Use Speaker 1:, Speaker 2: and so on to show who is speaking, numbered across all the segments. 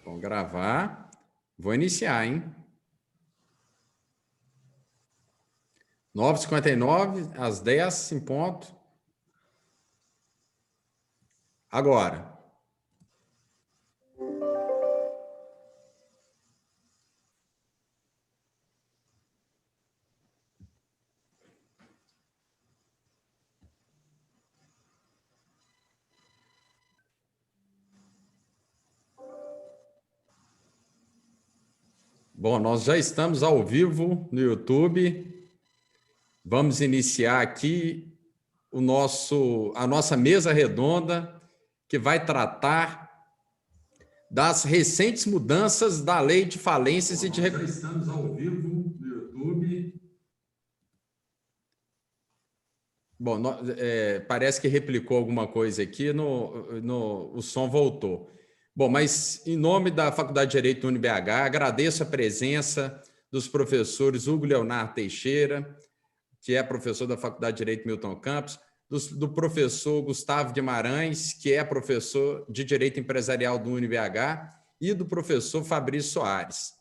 Speaker 1: Vamos gravar. Vou iniciar, hein? 9h59, às 10, em ponto. Agora. Bom, nós já estamos ao vivo no YouTube. Vamos iniciar aqui a nossa mesa redonda, que vai tratar das recentes mudanças da Lei de Falências e de Recuperação. Estamos ao vivo no YouTube. Bom, parece que replicou alguma coisa aqui, o som voltou. Bom, mas em nome da Faculdade de Direito do UniBH, agradeço a presença dos professores Hugo Leonardo Teixeira, que é professor da Faculdade de Direito Milton Campos, do professor Gustavo Guimarães, que é professor de Direito Empresarial do UniBH, e do professor Fabrício Soares.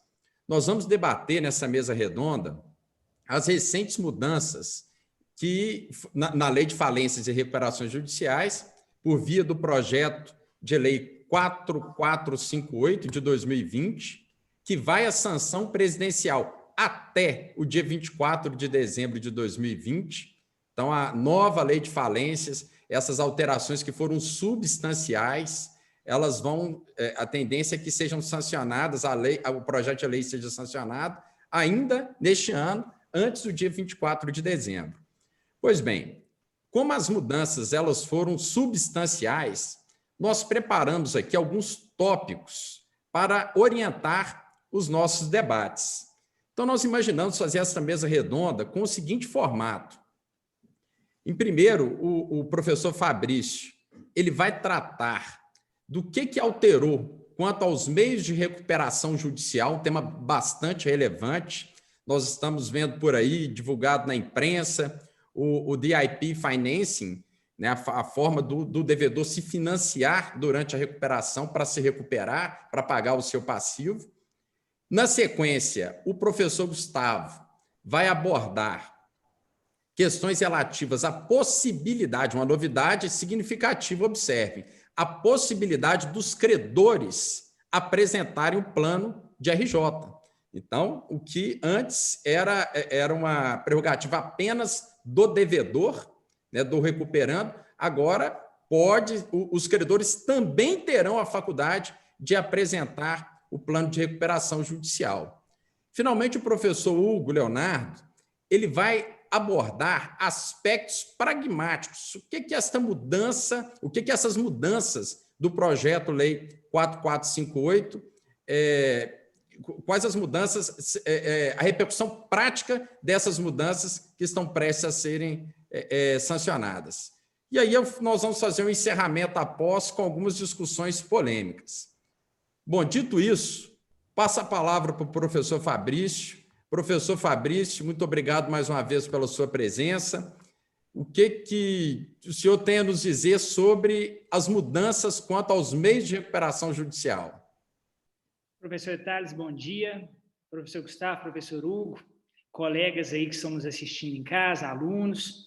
Speaker 1: Nós vamos debater nessa mesa redonda as recentes mudanças que, na Lei de Falências e Recuperações Judiciais, por via do projeto de lei 4458 de 2020, que vai à sanção presidencial até o dia 24 de dezembro de 2020. Então, a nova Lei de Falências, essas alterações que foram substanciais, elas vão, a tendência é que sejam sancionadas, o projeto de lei seja sancionado ainda neste ano, antes do dia 24 de dezembro. Pois bem, como as mudanças elas foram substanciais, nós preparamos aqui alguns tópicos para orientar os nossos debates. Então, nós imaginamos fazer essa mesa redonda com o seguinte formato. Em primeiro, o professor Fabrício, ele vai tratar do que alterou quanto aos meios de recuperação judicial, um tema bastante relevante. Nós estamos vendo por aí, divulgado na imprensa, o DIP Financing, né, a forma do devedor se financiar durante a recuperação para se recuperar, para pagar o seu passivo. Na sequência, o professor Gustavo vai abordar questões relativas à possibilidade, uma novidade significativa, observe, a possibilidade dos credores apresentarem o plano de RJ. Então, o que antes era uma prerrogativa apenas do devedor, né, do recuperando, agora os credores também terão a faculdade de apresentar o plano de recuperação judicial. Finalmente, o professor Hugo Leonardo, ele vai abordar aspectos pragmáticos. O que é esta mudança, o que essas mudanças do projeto Lei 4458, quais as mudanças, a repercussão prática dessas mudanças que estão prestes a serem sancionadas. E aí nós vamos fazer um encerramento após com algumas discussões polêmicas. Bom, dito isso, passo a palavra para o professor Fabrício. Professor Fabrício, muito obrigado mais uma vez pela sua presença. O que o senhor tem a nos dizer sobre as mudanças quanto aos meios de recuperação judicial?
Speaker 2: Professor Thales, bom dia. Professor Gustavo, professor Hugo, colegas aí que estão nos assistindo em casa, alunos.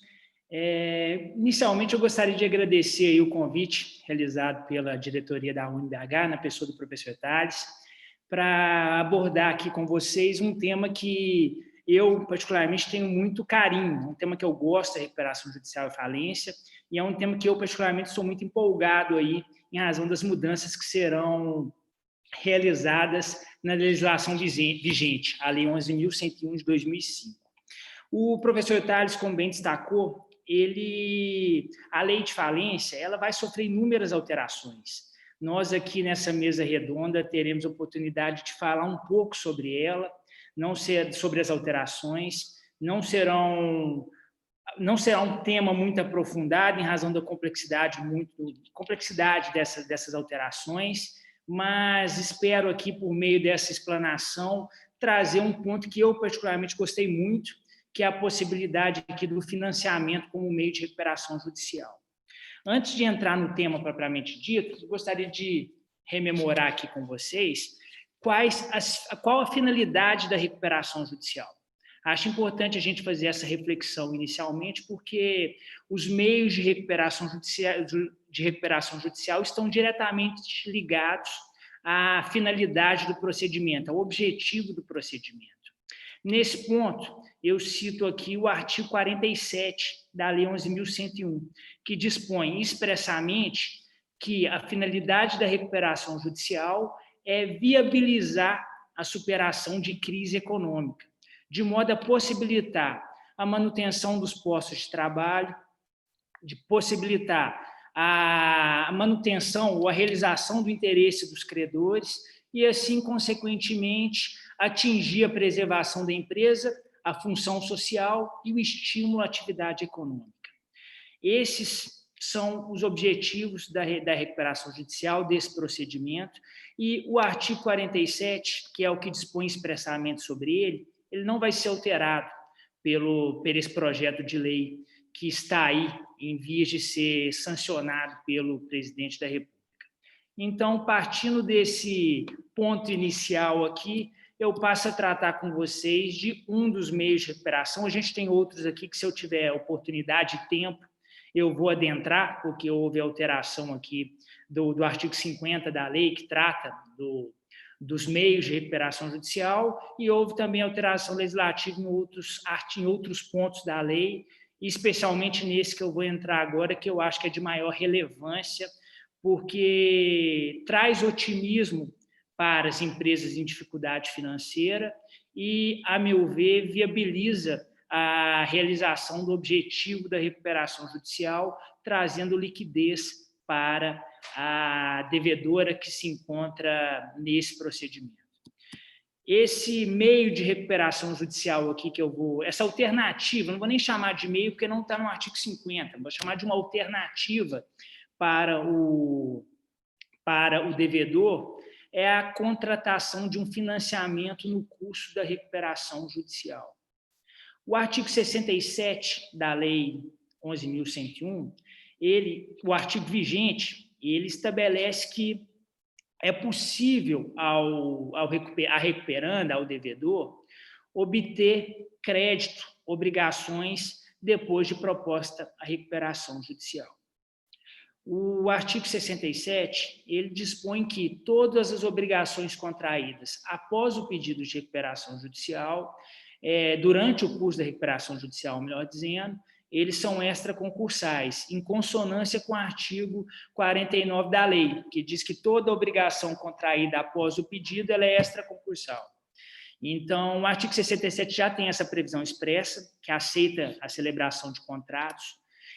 Speaker 2: Inicialmente, eu gostaria de agradecer aí o convite realizado pela diretoria da UniBH, na pessoa do professor Thales, para abordar aqui com vocês um tema que eu, particularmente, tenho muito carinho, um tema que eu gosto da recuperação judicial e falência, e é um tema que eu, particularmente, sou muito empolgado aí, em razão das mudanças que serão realizadas na legislação vigente, a Lei 11.101 de 2005. O professor Thales, como bem destacou, a lei de falência ela vai sofrer inúmeras alterações. Nós aqui nessa mesa redonda teremos a oportunidade de falar um pouco sobre ela, sobre as alterações, não será um tema muito aprofundado em razão da complexidade dessas alterações, mas espero aqui, por meio dessa explanação, trazer um ponto que eu particularmente gostei muito, que é a possibilidade aqui do financiamento como meio de recuperação judicial. Antes de entrar no tema propriamente dito, eu gostaria de rememorar aqui com vocês qual a finalidade da recuperação judicial. Acho importante a gente fazer essa reflexão inicialmente, porque os meios de recuperação judicial estão diretamente ligados à finalidade do procedimento, ao objetivo do procedimento. Nesse ponto, eu cito aqui o artigo 47 da Lei 11.101, que dispõe expressamente que a finalidade da recuperação judicial é viabilizar a superação de crise econômica, de modo a possibilitar a manutenção dos postos de trabalho, de possibilitar a manutenção ou a realização do interesse dos credores e, assim, consequentemente, atingir a preservação da empresa, a função social e o estímulo à atividade econômica. Esses são os objetivos da recuperação judicial, desse procedimento, e o artigo 47, que é o que dispõe expressamente sobre ele não vai ser alterado por esse projeto de lei que está aí em vias de ser sancionado pelo presidente da República. Então, partindo desse ponto inicial aqui, eu passo a tratar com vocês de um dos meios de recuperação. A gente tem outros aqui que, se eu tiver oportunidade e tempo, eu vou adentrar, porque houve alteração aqui do artigo 50 da lei, que trata dos meios de recuperação judicial, e houve também alteração legislativa em outros pontos da lei, especialmente nesse que eu vou entrar agora, que eu acho que é de maior relevância, porque traz otimismo para as empresas em dificuldade financeira e, a meu ver, viabiliza a realização do objetivo da recuperação judicial, trazendo liquidez para a devedora que se encontra nesse procedimento. Esse meio de recuperação judicial aqui que eu vou... Essa alternativa, não vou nem chamar de meio, porque não está no artigo 50, vou chamar de uma alternativa para o devedor, é a contratação de um financiamento no curso da recuperação judicial. O artigo 67 da Lei 11.101, o artigo vigente, ele estabelece que é possível a recuperanda, ao devedor, obter crédito, obrigações, depois de proposta a recuperação judicial. O artigo 67, ele dispõe que todas as obrigações contraídas após o pedido de recuperação judicial, durante o curso da recuperação judicial, melhor dizendo, eles são extraconcursais, em consonância com o artigo 49 da lei, que diz que toda obrigação contraída após o pedido ela é extraconcursal. Então, o artigo 67 já tem essa previsão expressa, que aceita a celebração de contratos.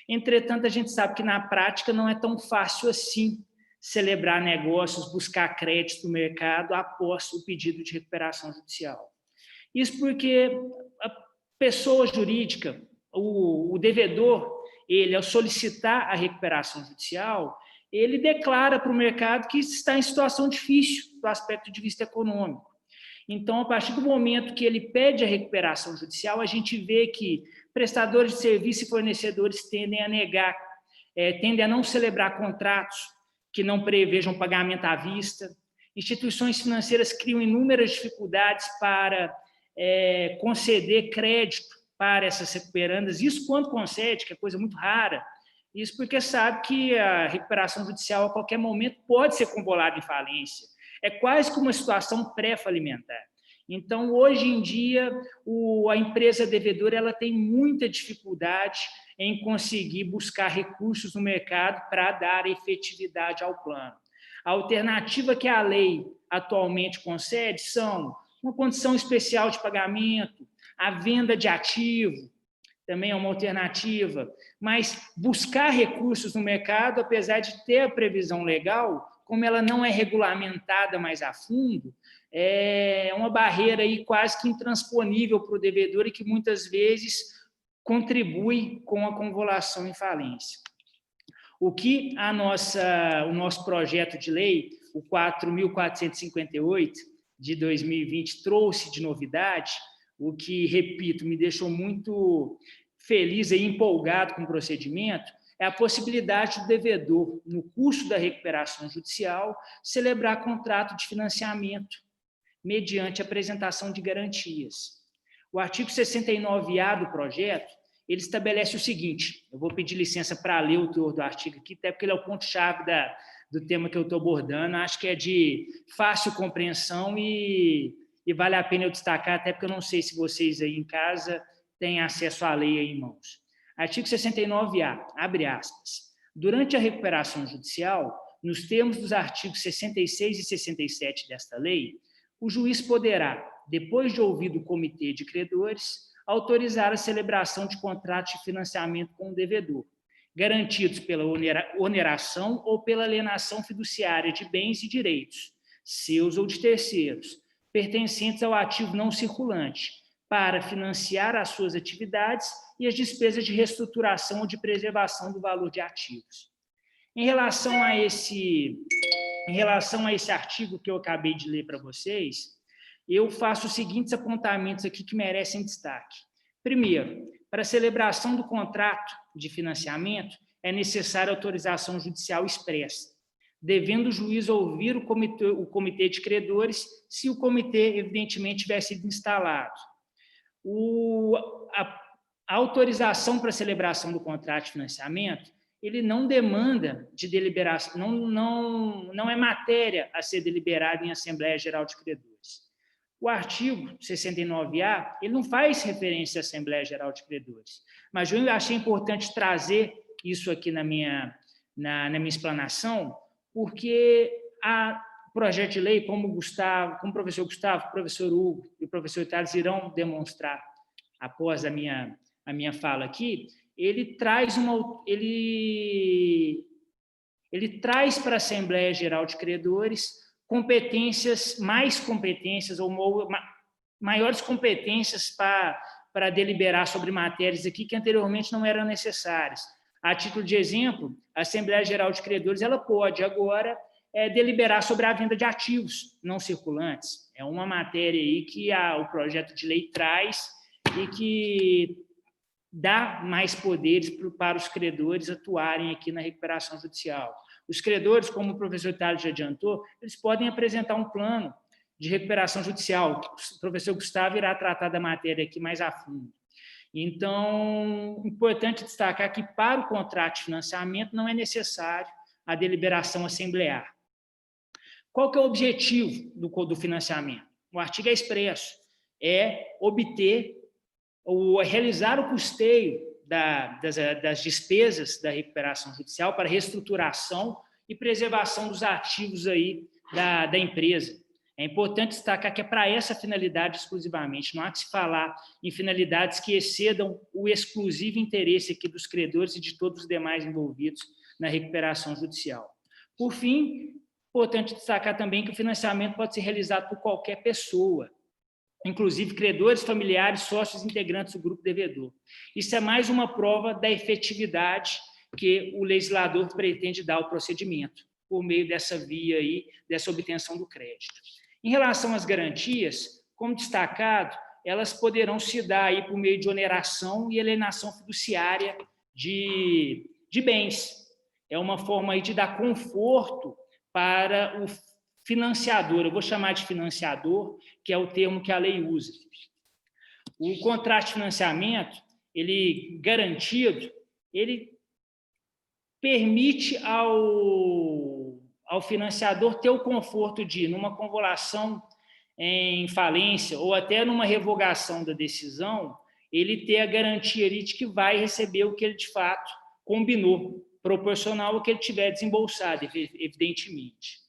Speaker 2: Entretanto, a gente sabe que, na prática, não é tão fácil assim celebrar negócios, buscar crédito no mercado após o pedido de recuperação judicial. Isso porque a pessoa jurídica, o devedor, ele, ao solicitar a recuperação judicial, ele declara para o mercado que está em situação difícil do aspecto de vista econômico. Então, a partir do momento que ele pede a recuperação judicial, a gente vê que prestadores de serviço e fornecedores tendem a negar, tendem a não celebrar contratos que não prevejam pagamento à vista. Instituições financeiras criam inúmeras dificuldades para conceder crédito para essas recuperandas, isso quando concede, que é coisa muito rara, isso porque sabe que a recuperação judicial a qualquer momento pode ser combolada em falência, é quase que uma situação pré-falimentar. Então, hoje em dia, a empresa devedora ela tem muita dificuldade em conseguir buscar recursos no mercado para dar efetividade ao plano. A alternativa que a lei atualmente concede são uma condição especial de pagamento, a venda de ativo, também é uma alternativa, mas buscar recursos no mercado, apesar de ter a previsão legal, como ela não é regulamentada mais a fundo, é uma barreira aí quase que intransponível para o devedor e que muitas vezes contribui com a convolução em falência. O que o nosso projeto de lei, o 4.458 de 2020, trouxe de novidade, o que, repito, me deixou muito feliz e empolgado com o procedimento, é a possibilidade do devedor, no curso da recuperação judicial, celebrar contrato de financiamento mediante apresentação de garantias. O artigo 69A do projeto, ele estabelece o seguinte, eu vou pedir licença para ler o teor do artigo aqui, até porque ele é o ponto-chave do tema que eu estou abordando, acho que é de fácil compreensão e vale a pena eu destacar, até porque eu não sei se vocês aí em casa têm acesso à lei aí em mãos. Artigo 69A, abre aspas. Durante a recuperação judicial, nos termos dos artigos 66 e 67 desta lei, o juiz poderá, depois de ouvido o comitê de credores, autorizar a celebração de contratos de financiamento com o devedor, garantidos pela oneração ou pela alienação fiduciária de bens e direitos, seus ou de terceiros, pertencentes ao ativo não circulante, para financiar as suas atividades e as despesas de reestruturação ou de preservação do valor de ativos. Em relação a esse artigo que eu acabei de ler para vocês, eu faço os seguintes apontamentos aqui que merecem destaque. Primeiro, para a celebração do contrato de financiamento, é necessária autorização judicial expressa, devendo o juiz ouvir o comitê de credores, se o comitê, evidentemente, tiver sido instalado. A autorização para a celebração do contrato de financiamento, ele não demanda de deliberação, não é matéria a ser deliberada em Assembleia Geral de Credores. O artigo 69A, ele não faz referência à Assembleia Geral de Credores, mas eu achei importante trazer isso aqui na minha explanação, porque o projeto de lei, como o professor Gustavo, o professor Hugo e o professor Thales irão demonstrar após a minha fala aqui, ele traz para a Assembleia Geral de Credores maiores competências para deliberar sobre matérias aqui que anteriormente não eram necessárias. A título de exemplo, a Assembleia Geral de Credores ela pode agora deliberar sobre a venda de ativos não circulantes. É uma matéria aí que o projeto de lei traz e que dá mais poderes para os credores atuarem aqui na recuperação judicial. Os credores, como o professor Thales já adiantou, eles podem apresentar um plano de recuperação judicial. O professor Gustavo irá tratar da matéria aqui mais a fundo. Então, importante destacar que para o contrato de financiamento não é necessário a deliberação assemblear. Qual que é o objetivo do financiamento? O artigo é expresso, é obter ou realizar o custeio das despesas da recuperação judicial para reestruturação e preservação dos ativos aí da empresa. É importante destacar que é para essa finalidade exclusivamente, não há que se falar em finalidades que excedam o exclusivo interesse aqui dos credores e de todos os demais envolvidos na recuperação judicial. Por fim, importante destacar também que o financiamento pode ser realizado por qualquer pessoa, inclusive credores, familiares, sócios integrantes do grupo devedor. Isso é mais uma prova da efetividade que o legislador pretende dar ao procedimento, por meio dessa via aí, dessa obtenção do crédito. Em relação às garantias, como destacado, elas poderão se dar aí por meio de oneração e alienação fiduciária de bens. É uma forma aí de dar conforto para o financiador, eu vou chamar de financiador, que é o termo que a lei usa. O contrato de financiamento, ele garantido, ele permite ao financiador ter o conforto de, numa convolução em falência ou até numa revogação da decisão, ele ter a garantia ali de que vai receber o que ele, de fato, combinou, proporcional ao que ele tiver desembolsado, evidentemente.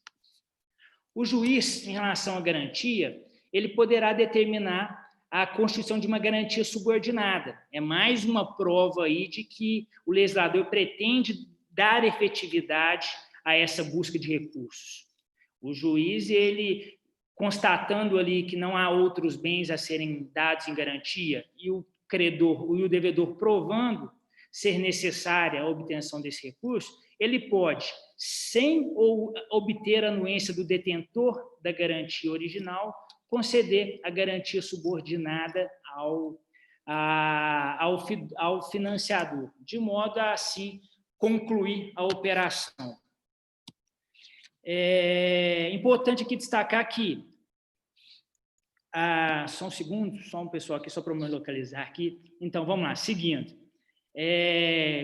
Speaker 2: O juiz, em relação à garantia, ele poderá determinar a constituição de uma garantia subordinada. É mais uma prova aí de que o legislador pretende dar efetividade a essa busca de recursos. O juiz, ele, constatando ali que não há outros bens a serem dados em garantia e o credor e o devedor provando ser necessária a obtenção desse recurso, ele pode, sem obter a anuência do detentor da garantia original, conceder a garantia subordinada ao financiador, de modo a, assim, concluir a operação. É importante aqui destacar que, só um segundo, só um pessoal aqui, só para eu me localizar aqui. Então, vamos lá, seguindo.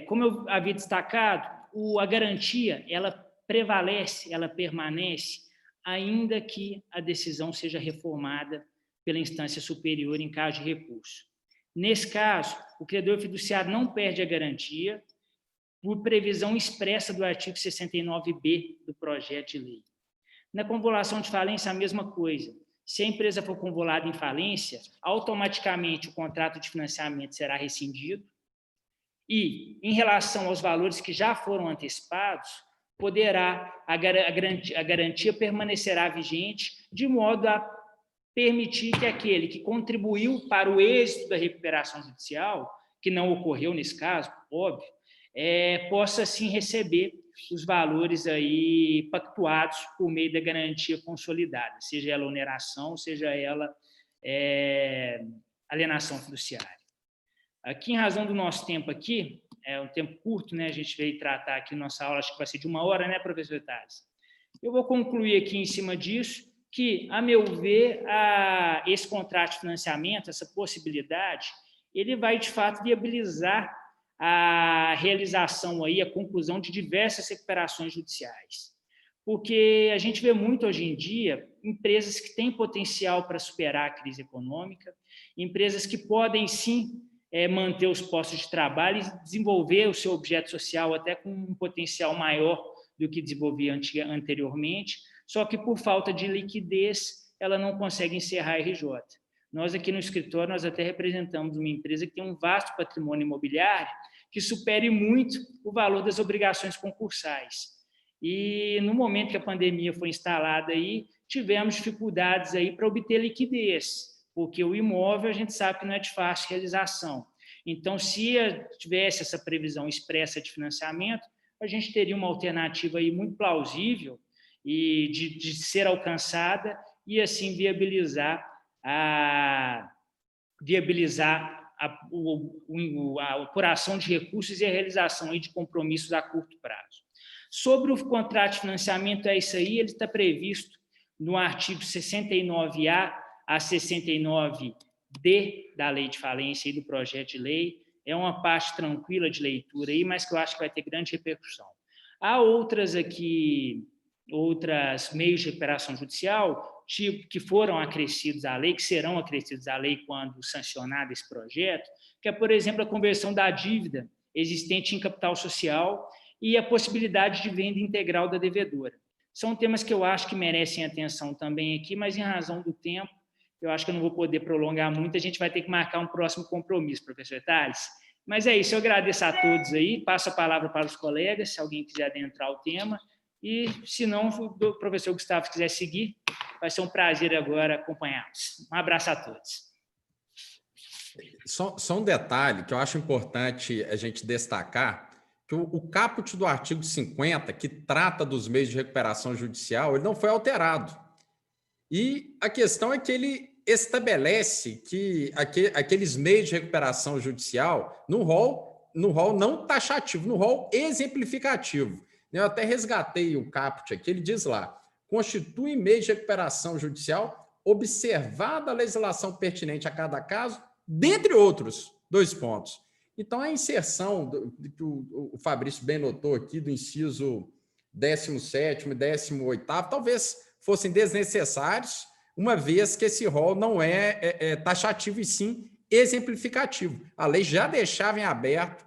Speaker 2: Como eu havia destacado, a garantia, ela prevalece, ela permanece, ainda que a decisão seja reformada pela instância superior em caso de recurso. Nesse caso, o credor fiduciário não perde a garantia por previsão expressa do artigo 69B do projeto de lei. Na convolução de falência, a mesma coisa. Se a empresa for convolada em falência, automaticamente o contrato de financiamento será rescindido e, em relação aos valores que já foram antecipados, a garantia permanecerá vigente, de modo a permitir que aquele que contribuiu para o êxito da recuperação judicial, que não ocorreu nesse caso, óbvio, possa, sim, receber os valores aí pactuados por meio da garantia consolidada, seja ela oneração, seja ela alienação fiduciária. Aqui, em razão do nosso tempo aqui, é um tempo curto, né? A gente veio tratar aqui nossa aula, acho que vai ser de 1 hora, né, professor Thales? Eu vou concluir aqui em cima disso, que, a meu ver, esse contrato de financiamento, essa possibilidade, ele vai, de fato, viabilizar a realização, aí, a conclusão de diversas recuperações judiciais. Porque a gente vê muito, hoje em dia, empresas que têm potencial para superar a crise econômica, empresas que podem, sim, manter os postos de trabalho e desenvolver o seu objeto social até com um potencial maior do que desenvolvia anteriormente, só que por falta de liquidez, ela não consegue encerrar a RJ. Nós aqui no escritório, nós até representamos uma empresa que tem um vasto patrimônio imobiliário que supere muito o valor das obrigações concursais. E no momento que a pandemia foi instalada aí, tivemos dificuldades aí para obter liquidez, porque o imóvel a gente sabe que não é de fácil realização. Então, se tivesse essa previsão expressa de financiamento, a gente teria uma alternativa aí muito plausível e de ser alcançada e, assim, viabilizar a apuração de recursos e a realização aí de compromissos a curto prazo. Sobre o contrato de financiamento, é isso aí, ele está previsto no artigo 69A a 69D da Lei de Falência e do projeto de lei. É uma parte tranquila de leitura aí, mas que eu acho que vai ter grande repercussão. Há outros meios de recuperação judicial, tipo, que foram acrescidos à lei, que serão acrescidos à lei quando sancionado esse projeto, que é, por exemplo, a conversão da dívida existente em capital social e a possibilidade de venda integral da devedora. São temas que eu acho que merecem atenção também aqui, mas, em razão do tempo, eu acho que eu não vou poder prolongar muito, a gente vai ter que marcar um próximo compromisso, professor Thales. Mas é isso, eu agradeço a todos aí, passo a palavra para os colegas, se alguém quiser adentrar o tema, e, se não, o professor Gustavo quiser seguir, vai ser um prazer agora acompanhá-los. Um abraço a todos.
Speaker 1: Só um detalhe que eu acho importante a gente destacar, que o caput do artigo 50, que trata dos meios de recuperação judicial, ele não foi alterado. E a questão é que ele estabelece que aqueles meios de recuperação judicial no rol não taxativo, no rol exemplificativo. Eu até resgatei o caput aqui, ele diz lá, constitui meio de recuperação judicial observada a legislação pertinente a cada caso, dentre outros, 2 pontos. Então, a inserção que o Fabrício bem notou aqui, do inciso 17º e 18º, talvez fossem desnecessários, uma vez que esse rol não é taxativo e sim exemplificativo. A lei já deixava em aberto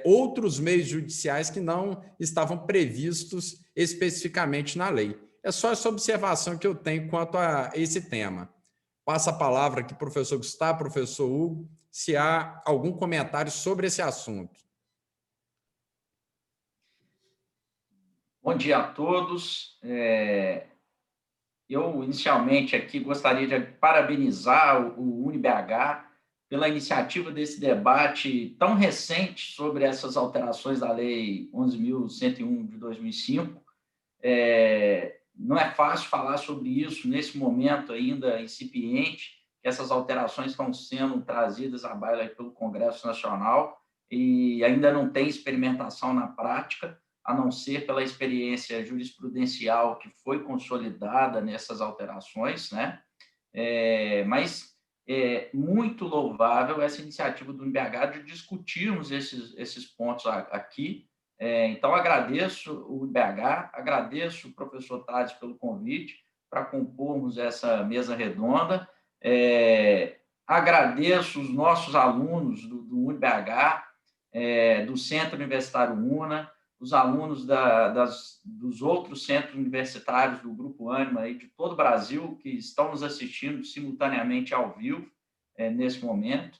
Speaker 1: outros meios judiciais que não estavam previstos especificamente na lei. É só essa observação que eu tenho quanto a esse tema. Passo a palavra aqui para o professor Gustavo, professor Hugo, se há algum comentário sobre esse assunto.
Speaker 3: Bom dia a todos. Eu, inicialmente, aqui gostaria de parabenizar o UniBH pela iniciativa desse debate tão recente sobre essas alterações da Lei 11.101 de 2005. Não é fácil falar sobre isso nesse momento ainda incipiente, que essas alterações estão sendo trazidas à baila pelo Congresso Nacional, e ainda não tem experimentação na prática, a não ser pela experiência jurisprudencial que foi consolidada nessas alterações, né? Mas é muito louvável essa iniciativa do UniBH de discutirmos esses pontos aqui. Então, agradeço o UniBH, agradeço o professor Tades pelo convite para compormos essa mesa redonda. Agradeço os nossos alunos do UniBH, do Centro Universitário UNA, os alunos dos outros centros universitários do Grupo Ânima aí, de todo o Brasil, que estão nos assistindo simultaneamente ao vivo nesse momento,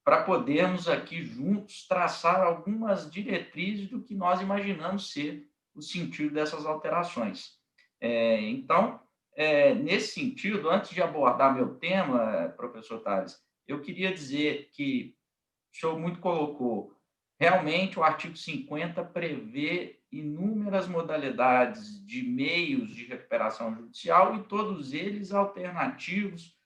Speaker 3: para podermos aqui juntos traçar algumas diretrizes do que nós imaginamos ser o sentido dessas alterações. Então, nesse sentido, antes de abordar meu tema, professor Tales, eu queria dizer que o senhor muito colocou, realmente o artigo 50 prevê inúmeras modalidades de meios de recuperação judicial e todos eles alternativos,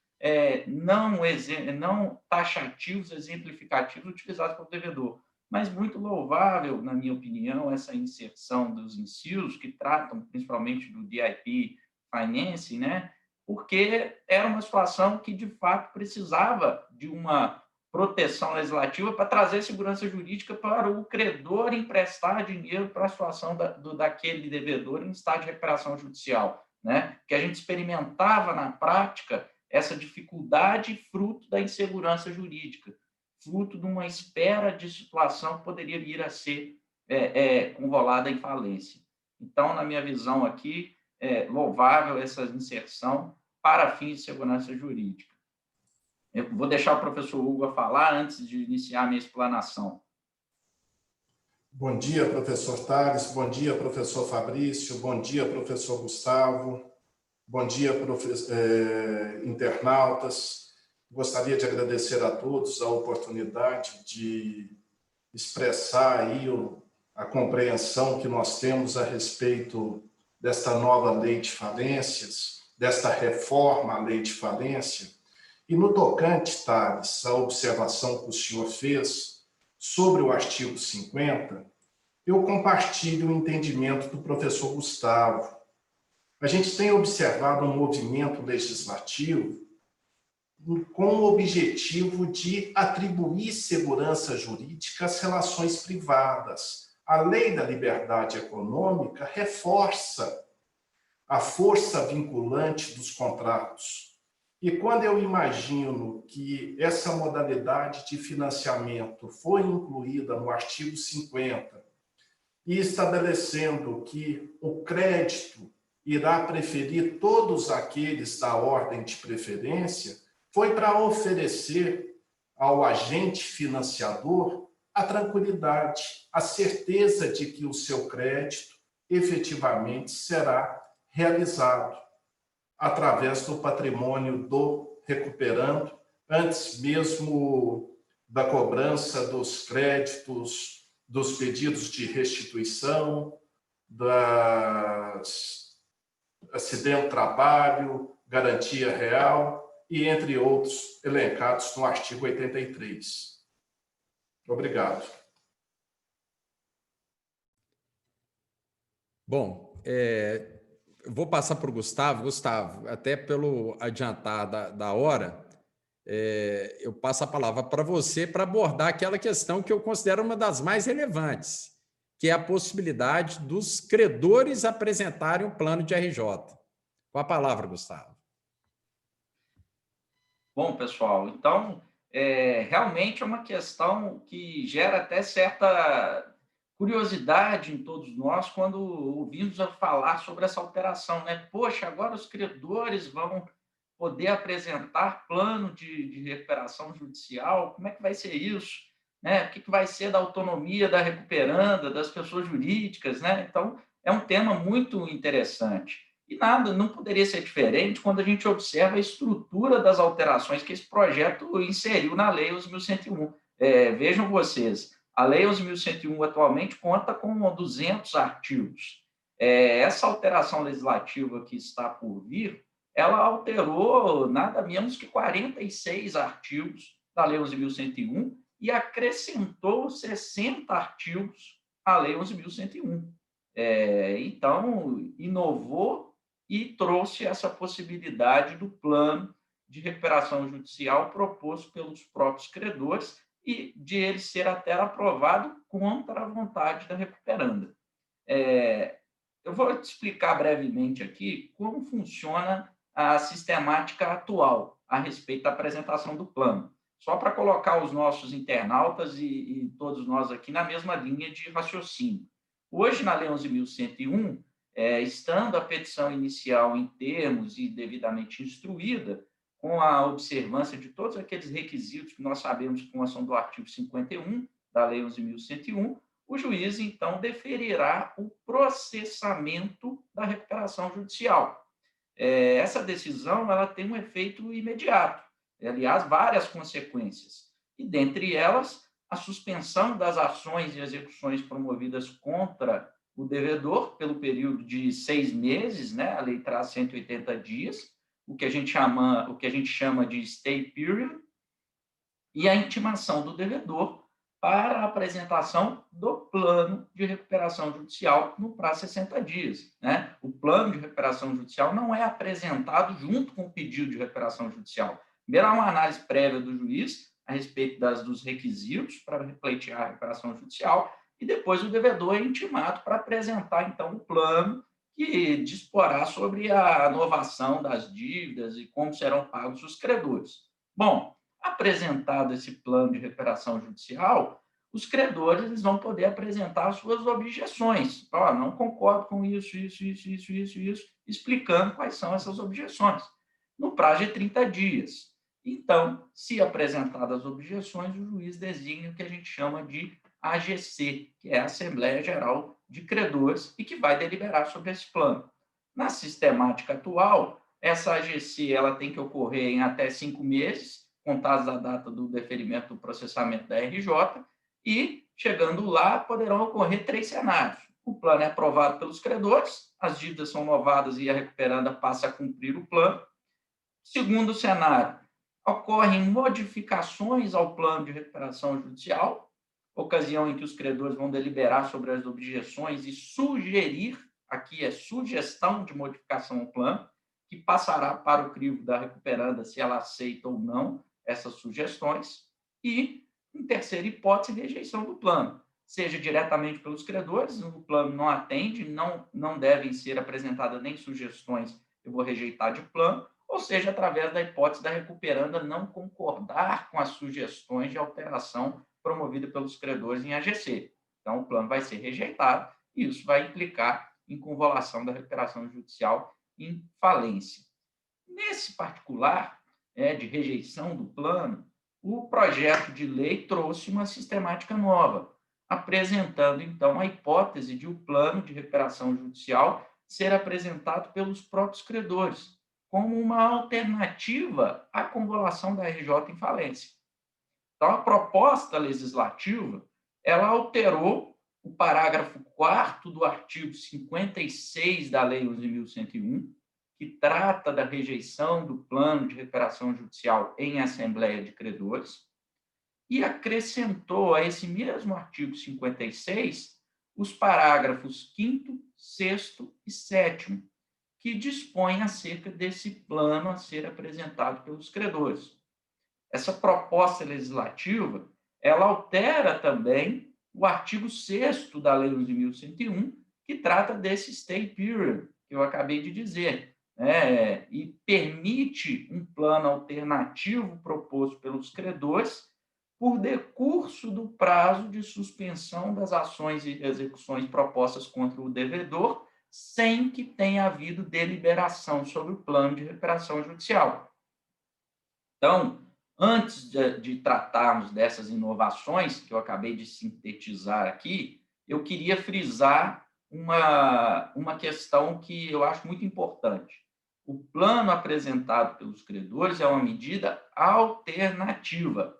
Speaker 3: não taxativos, exemplificativos utilizados pelo devedor. Mas muito louvável, na minha opinião, essa inserção dos incisos que tratam principalmente do DIP Finance, né? Porque era uma situação que, de fato, precisava de uma proteção legislativa para trazer segurança jurídica para o credor emprestar dinheiro para a situação daquele devedor em estado de recuperação judicial, né? Que a gente experimentava na prática essa dificuldade fruto da insegurança jurídica, fruto de uma espera de situação que poderia vir a ser conrolada em falência. Então, na minha visão aqui, louvável essa inserção para fins de segurança jurídica. Eu vou deixar o professor Hugo falar antes de iniciar a minha explanação.
Speaker 4: Bom dia, professor Tales. Bom dia, professor Fabrício. Bom dia, professor Gustavo. Bom dia, internautas. Gostaria de agradecer a todos a oportunidade de expressar aí a compreensão que nós temos a respeito desta nova lei de falências, desta reforma à lei de falência. E no tocante, Tales, a observação que o senhor fez sobre o artigo 50, eu compartilho o entendimento do professor Gustavo. A gente tem observado um movimento legislativo com o objetivo de atribuir segurança jurídica às relações privadas. A lei da liberdade econômica reforça a força vinculante dos contratos. E quando eu imagino que essa modalidade de financiamento foi incluída no artigo 50 e estabelecendo que o crédito irá preferir todos aqueles da ordem de preferência, foi para oferecer ao agente financiador a tranquilidade, a certeza de que o seu crédito efetivamente será realizado através do patrimônio do recuperando, antes mesmo da cobrança dos créditos, dos pedidos de restituição, acidente de trabalho, garantia real e entre outros elencados no artigo 83. Obrigado.
Speaker 1: Bom, eu vou passar para o Gustavo. Gustavo, até pelo adiantar da hora, eu passo a palavra para você para abordar aquela questão que eu considero uma das mais relevantes, que é a possibilidade dos credores apresentarem um plano de RJ. Com a palavra, Gustavo.
Speaker 3: Bom, pessoal, então, realmente é uma questão que gera até certa curiosidade em todos nós quando ouvimos falar sobre essa alteração, né? Poxa, agora os credores vão poder apresentar plano de recuperação judicial, como é que vai ser isso? Né? O que vai ser da autonomia da recuperanda, das pessoas jurídicas, né? Então, é um tema muito interessante. E nada, não poderia ser diferente quando a gente observa a estrutura das alterações que esse projeto inseriu na Lei 11.101. Vejam vocês, a Lei 11.101 atualmente conta com 200 artigos. Essa alteração legislativa que está por vir, ela alterou nada menos que 46 artigos da Lei 11.101 e acrescentou 60 artigos à Lei 11.101. Então, inovou e trouxe essa possibilidade do plano de recuperação judicial proposto pelos próprios credores e de ele ser até aprovado contra a vontade da recuperanda. Eu vou te explicar brevemente aqui como funciona a sistemática atual a respeito da apresentação do plano, só para colocar os nossos internautas e todos nós aqui na mesma linha de raciocínio. Hoje, na Lei 11.101, estando a petição inicial em termos e devidamente instruída, com a observância de todos aqueles requisitos que nós sabemos que constam do artigo 51 da Lei 11.101, o juiz, então, deferirá o processamento da recuperação judicial. Essa decisão ela tem um efeito imediato, aliás, várias consequências, e, dentre elas, a suspensão das ações e execuções promovidas contra o devedor pelo período de 6 meses, né? A lei traz 180 dias, o que a gente chama de stay period, e a intimação do devedor para a apresentação do plano de recuperação judicial no prazo de 60 dias. Né? O plano de recuperação judicial não é apresentado junto com o pedido de recuperação judicial. Primeiro, há uma análise prévia do juiz a respeito dos requisitos para pleitear a recuperação judicial e depois o devedor é intimado para apresentar, então, o plano que disporá sobre a novação das dívidas e como serão pagos os credores. Bom, apresentado esse plano de recuperação judicial, os credores eles vão poder apresentar suas objeções. Não concordo com isso, explicando quais são essas objeções, no prazo de 30 dias. Então, se apresentadas as objeções, o juiz designa o que a gente chama de AGC, que é a Assembleia Geral de Credores, e que vai deliberar sobre esse plano. Na sistemática atual, essa AGC ela tem que ocorrer em até 5 meses, contados da data do deferimento do processamento da RJ, e, chegando lá, poderão ocorrer 3 cenários. O plano é aprovado pelos credores, as dívidas são novadas e a recuperanda passa a cumprir o plano. Segundo cenário, ocorrem modificações ao plano de recuperação judicial, ocasião em que os credores vão deliberar sobre as objeções e sugerir, aqui é sugestão de modificação ao plano, que passará para o crivo da recuperanda se ela aceita ou não essas sugestões, e, em terceira hipótese, rejeição do plano, seja diretamente pelos credores, o plano não atende, não devem ser apresentadas nem sugestões, eu vou rejeitar de plano, ou seja, através da hipótese da recuperanda não concordar com as sugestões de alteração promovida pelos credores em AGC. Então, o plano vai ser rejeitado e isso vai implicar em convolução da recuperação judicial em falência. Nesse particular, de rejeição do plano, o projeto de lei trouxe uma sistemática nova, apresentando, então, a hipótese de o plano de recuperação judicial ser apresentado pelos próprios credores, como uma alternativa à convolução da RJ em falência. Então, a proposta legislativa, ela alterou o parágrafo 4º do artigo 56 da Lei 11.101, que trata da rejeição do plano de recuperação judicial em assembleia de credores, e acrescentou a esse mesmo artigo 56 os parágrafos 5º, 6º e 7º, que dispõem acerca desse plano a ser apresentado pelos credores. Essa proposta legislativa, ela altera também o artigo 6º da Lei 11.101, que trata desse stay period, que eu acabei de dizer, e permite um plano alternativo proposto pelos credores por decurso do prazo de suspensão das ações e execuções propostas contra o devedor, sem que tenha havido deliberação sobre o plano de recuperação judicial. Então, antes de tratarmos dessas inovações, que eu acabei de sintetizar aqui, eu queria frisar uma questão que eu acho muito importante. O plano apresentado pelos credores é uma medida alternativa.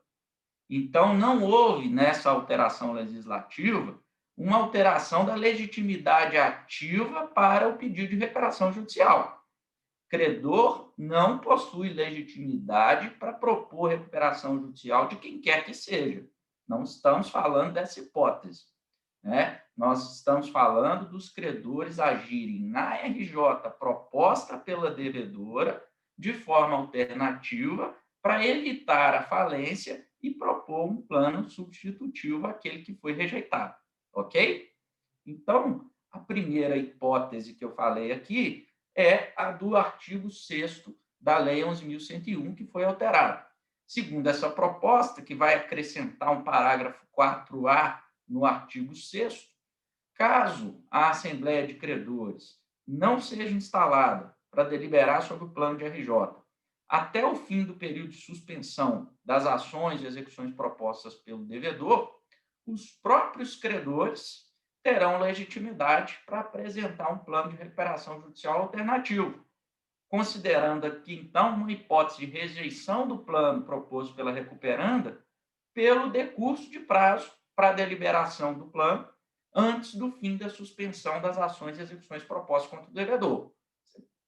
Speaker 3: Então, não houve, nessa alteração legislativa, uma alteração da legitimidade ativa para o pedido de recuperação judicial. Credor não possui legitimidade para propor recuperação judicial de quem quer que seja. Não estamos falando dessa hipótese, né? Nós estamos falando dos credores agirem na RJ proposta pela devedora de forma alternativa para evitar a falência e propor um plano substitutivo àquele que foi rejeitado, ok? Então, a primeira hipótese que eu falei aqui é a do artigo 6º da Lei 11.101, que foi alterado. Segundo essa proposta, que vai acrescentar um parágrafo 4A no artigo 6º, caso a Assembleia de Credores não seja instalada para deliberar sobre o plano de RJ até o fim do período de suspensão das ações e execuções propostas pelo devedor, os próprios credores terão legitimidade para apresentar um plano de recuperação judicial alternativo, considerando aqui, então, uma hipótese de rejeição do plano proposto pela recuperanda pelo decurso de prazo para a deliberação do plano antes do fim da suspensão das ações e execuções propostas contra o devedor.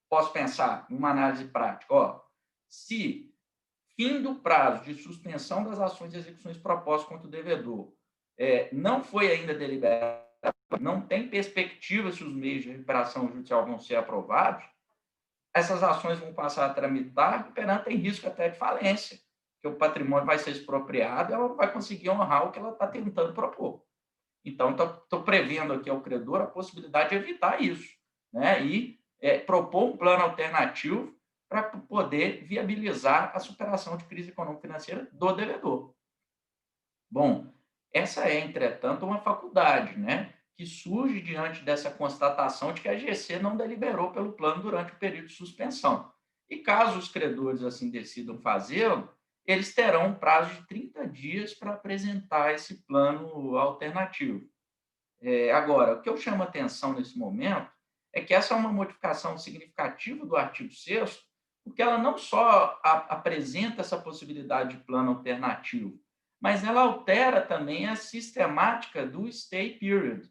Speaker 3: Posso pensar numa análise prática, se fim do prazo de suspensão das ações e execuções propostas contra o devedor não foi ainda deliberado, não tem perspectiva se os meios de recuperação judicial vão ser aprovados, essas ações vão passar a tramitar, a recuperante tem risco até de falência, porque o patrimônio vai ser expropriado e ela não vai conseguir honrar o que ela está tentando propor. Então, estou prevendo aqui ao credor a possibilidade de evitar isso, né? E propor um plano alternativo para poder viabilizar a superação de crise econômico-financeira do devedor. Bom, essa é, entretanto, uma faculdade, né, que surge diante dessa constatação de que a GC não deliberou pelo plano durante o período de suspensão. E caso os credores assim decidam fazê-lo, eles terão um prazo de 30 dias para apresentar esse plano alternativo. Agora, o que eu chamo a atenção nesse momento é que essa é uma modificação significativa do artigo 6º, porque ela não só apresenta essa possibilidade de plano alternativo, mas ela altera também a sistemática do stay period.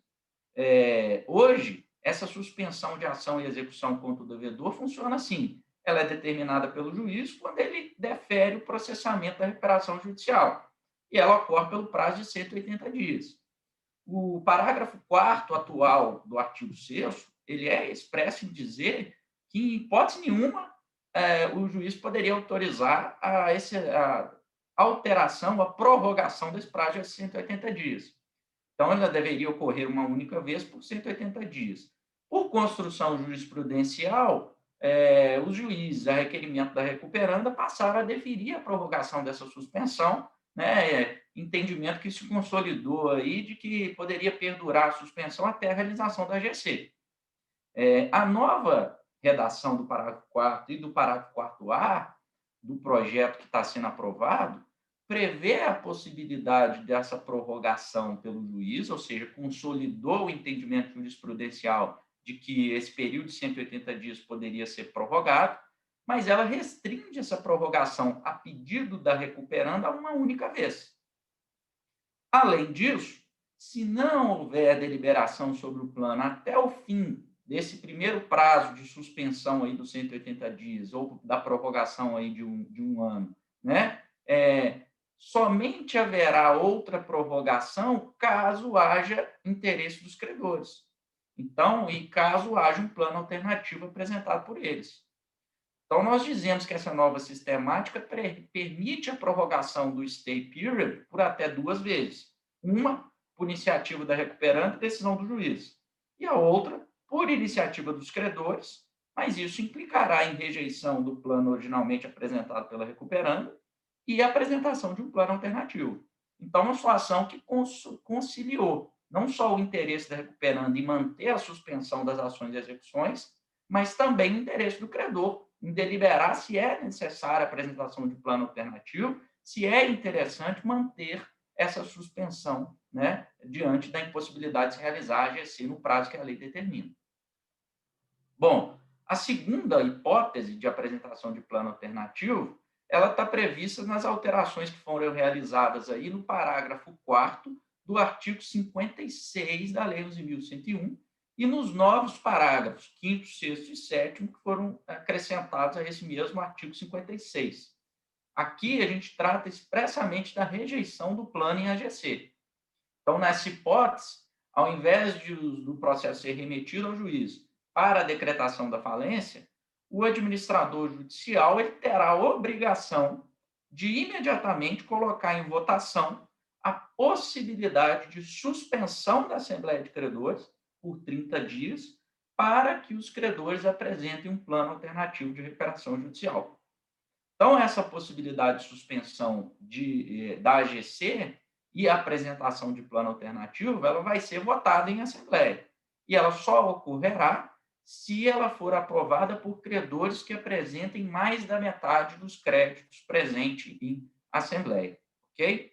Speaker 3: Hoje, essa suspensão de ação e execução contra o devedor funciona assim. Ela é determinada pelo juiz quando ele defere o processamento da recuperação judicial. E ela ocorre pelo prazo de 180 dias. O parágrafo 4º atual do artigo 6º, ele é expresso em dizer que, em hipótese nenhuma, o juiz poderia autorizar a alteração, a prorrogação desse prazo de 180 dias. Então, ela deveria ocorrer uma única vez por 180 dias. Por construção jurisprudencial, os juízes, a requerimento da recuperanda, passaram a deferir a prorrogação dessa suspensão, né, entendimento que se consolidou aí de que poderia perdurar a suspensão até a realização da GC. A nova redação do parágrafo 4º e do parágrafo 4A do projeto que está sendo aprovado prevê a possibilidade dessa prorrogação pelo juiz, ou seja, consolidou o entendimento jurisprudencial de que esse período de 180 dias poderia ser prorrogado, mas ela restringe essa prorrogação a pedido da recuperanda a uma única vez. Além disso, se não houver deliberação sobre o plano até o fim desse primeiro prazo de suspensão aí dos 180 dias ou da prorrogação aí de um ano, né? Somente haverá outra prorrogação caso haja interesse dos credores. Então, e caso haja um plano alternativo apresentado por eles. Então, nós dizemos que essa nova sistemática permite a prorrogação do stay period por até 2 vezes. Uma, por iniciativa da recuperante e decisão do juiz. E a outra, por iniciativa dos credores, mas isso implicará em rejeição do plano originalmente apresentado pela recuperanda e a apresentação de um plano alternativo. Então, uma situação que conciliou não só o interesse da recuperanda em manter a suspensão das ações e execuções, mas também o interesse do credor em deliberar se é necessária a apresentação de plano alternativo, se é interessante manter essa suspensão, né, diante da impossibilidade de se realizar a GC no prazo que a lei determina. Bom, a segunda hipótese de apresentação de plano alternativo, ela está prevista nas alterações que foram realizadas aí no parágrafo 4º do artigo 56 da Lei 11.101 e nos novos parágrafos 5º, 6º e 7º que foram acrescentados a esse mesmo artigo 56. Aqui a gente trata expressamente da rejeição do plano em AGC. Então, nessa hipótese, ao invés do processo ser remetido ao juiz para a decretação da falência, o administrador judicial ele terá a obrigação de imediatamente colocar em votação a possibilidade de suspensão da Assembleia de Credores por 30 dias para que os credores apresentem um plano alternativo de recuperação judicial. Então, essa possibilidade de suspensão da AGC e a apresentação de plano alternativo, ela vai ser votada em Assembleia. E ela só ocorrerá se ela for aprovada por credores que apresentem mais da metade dos créditos presentes em Assembleia. Ok?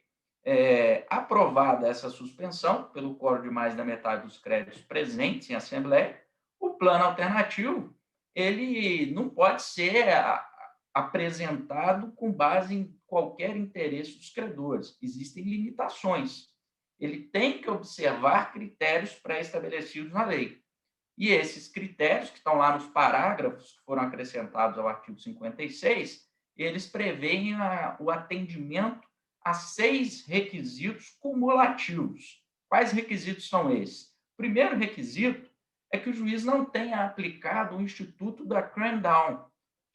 Speaker 3: Aprovada essa suspensão pelo quórum de mais da metade dos créditos presentes em Assembleia, o plano alternativo ele não pode ser apresentado com base em qualquer interesse dos credores. Existem limitações. Ele tem que observar critérios pré-estabelecidos na lei. E esses critérios, que estão lá nos parágrafos que foram acrescentados ao artigo 56, eles preveem o atendimento a 6 requisitos cumulativos. Quais requisitos são esses? O primeiro requisito é que o juiz não tenha aplicado o instituto da cram-down,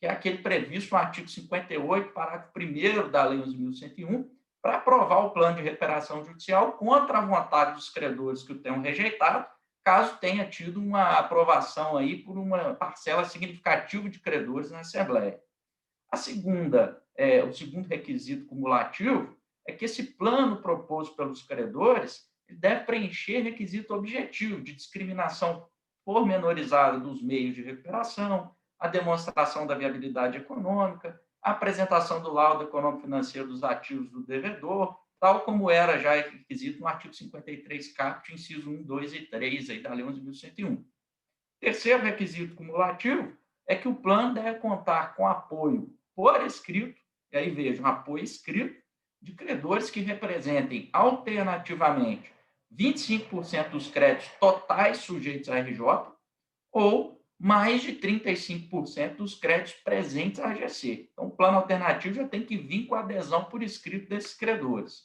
Speaker 3: que é aquele previsto no artigo 58, parágrafo 1º da Lei 11.101, para aprovar o plano de recuperação judicial contra a vontade dos credores que o tenham rejeitado, caso tenha tido uma aprovação aí por uma parcela significativa de credores na Assembleia. O segundo requisito cumulativo é que esse plano proposto pelos credores deve preencher requisito objetivo de discriminação pormenorizada dos meios de recuperação, a demonstração da viabilidade econômica, a apresentação do laudo econômico-financeiro dos ativos do devedor, tal como era já requisito no artigo 53 caput, inciso 1, 2 e 3 aí da Lei 11.101. Terceiro requisito cumulativo é que o plano deve contar com apoio por escrito, e aí vejam, apoio escrito, de credores que representem alternativamente 25% dos créditos totais sujeitos à RJ ou mais de 35% dos créditos presentes à AGC. Então, o plano alternativo já tem que vir com a adesão por escrito desses credores.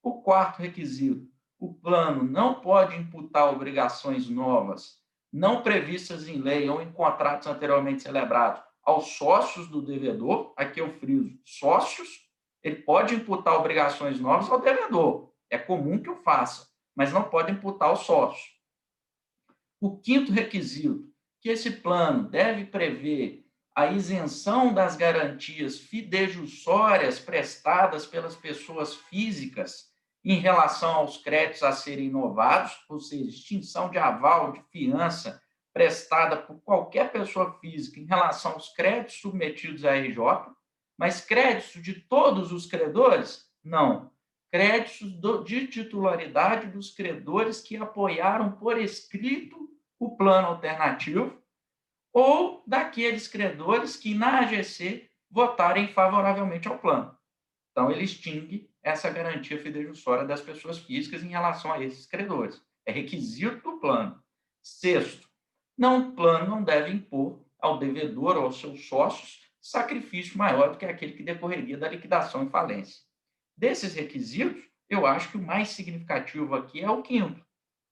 Speaker 3: O quarto requisito, o plano não pode imputar obrigações novas, não previstas em lei ou em contratos anteriormente celebrados, aos sócios do devedor, aqui eu friso, sócios, ele pode imputar obrigações novas ao devedor, é comum que o faça, mas não pode imputar aos sócios. O quinto requisito, que esse plano deve prever a isenção das garantias fidejussórias prestadas pelas pessoas físicas em relação aos créditos a serem inovados, ou seja, extinção de aval, de fiança prestada por qualquer pessoa física em relação aos créditos submetidos à RJ, mas créditos de todos os credores? Não. Créditos de titularidade dos credores que apoiaram por escrito o plano alternativo ou daqueles credores que na AGC votarem favoravelmente ao plano. Então, ele extingue essa garantia fidejussória das pessoas físicas em relação a esses credores. É requisito do plano. Sexto, o plano não deve impor ao devedor ou aos seus sócios sacrifício maior do que aquele que decorreria da liquidação e falência. Desses requisitos, eu acho que o mais significativo aqui é o quinto,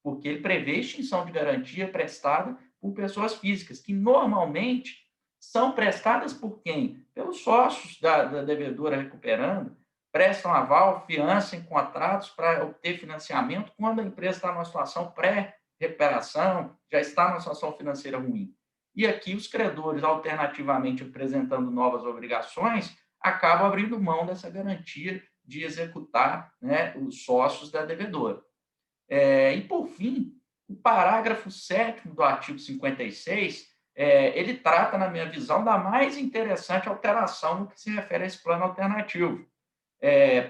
Speaker 3: porque ele prevê extinção de garantia prestada por pessoas físicas, que normalmente são prestadas por quem? Pelos sócios da devedora recuperando, prestam aval, fiança em contratos para obter financiamento quando a empresa está numa situação pré-recuperação, já está numa situação financeira ruim. E aqui os credores, alternativamente apresentando novas obrigações, acabam abrindo mão dessa garantia de executar, né, os sócios da devedora. E, por fim, o parágrafo 7º do artigo 56, ele trata, na minha visão, da mais interessante alteração no que se refere a esse plano alternativo.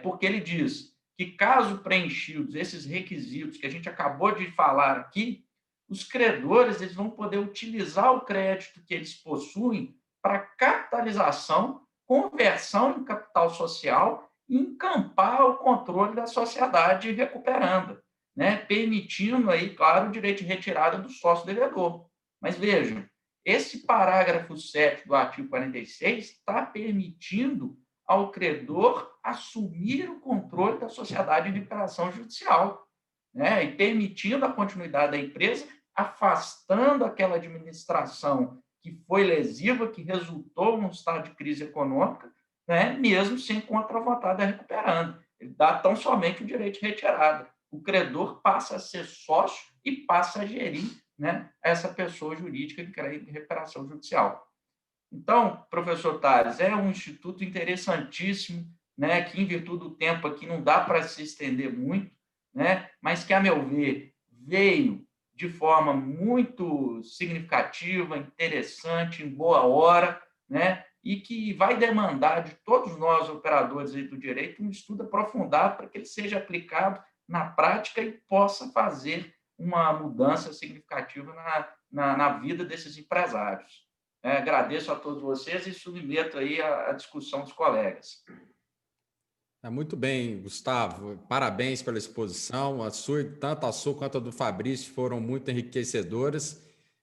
Speaker 3: Porque ele diz que, caso preenchidos esses requisitos que a gente acabou de falar aqui, os credores eles vão poder utilizar o crédito que eles possuem para capitalização, conversão em capital social e encampar o controle da sociedade recuperanda, né? Permitindo aí, claro, o direito de retirada do sócio devedor. Mas vejam, esse parágrafo 7 do artigo 46 está permitindo ao credor assumir o controle da sociedade em recuperação judicial, né? E permitindo a continuidade da empresa, afastando aquela administração que foi lesiva, que resultou num estado de crise econômica, né? Mesmo sem contra a vontade recuperando. Ele dá tão somente o direito de retirada. O credor passa a ser sócio e passa a gerir, né, essa pessoa jurídica de crédito de recuperação judicial. Então, professor Tales, é um instituto interessantíssimo, né, que, em virtude do tempo aqui, não dá para se estender muito, né, mas que, a meu ver, veio de forma muito significativa, interessante, em boa hora, né, e que vai demandar de todos nós, operadores aí do direito, um estudo aprofundado para que ele seja aplicado na prática e possa fazer uma mudança significativa na vida desses empresários. Agradeço a todos vocês e submeto aí a discussão dos colegas.
Speaker 1: Muito bem, Gustavo. Parabéns pela exposição. Tanto a sua quanto a do Fabrício foram muito enriquecedoras.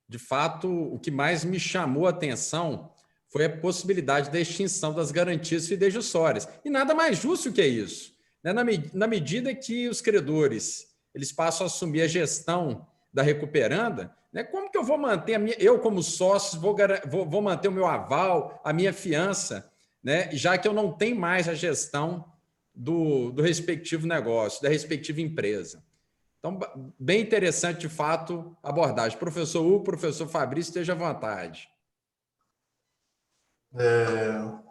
Speaker 1: De fato, o que mais me chamou a atenção foi a possibilidade da extinção das garantias fidejussórias. E nada mais justo que isso. Na medida que os credores eles passam a assumir a gestão da recuperanda, né? Como que eu vou manter eu como sócio vou manter o meu aval, a minha fiança, né? Já que eu não tenho mais a gestão do respectivo negócio, da respectiva empresa. Então, bem interessante, de fato, a abordagem. Professor Hugo, professor Fabrício, esteja à vontade.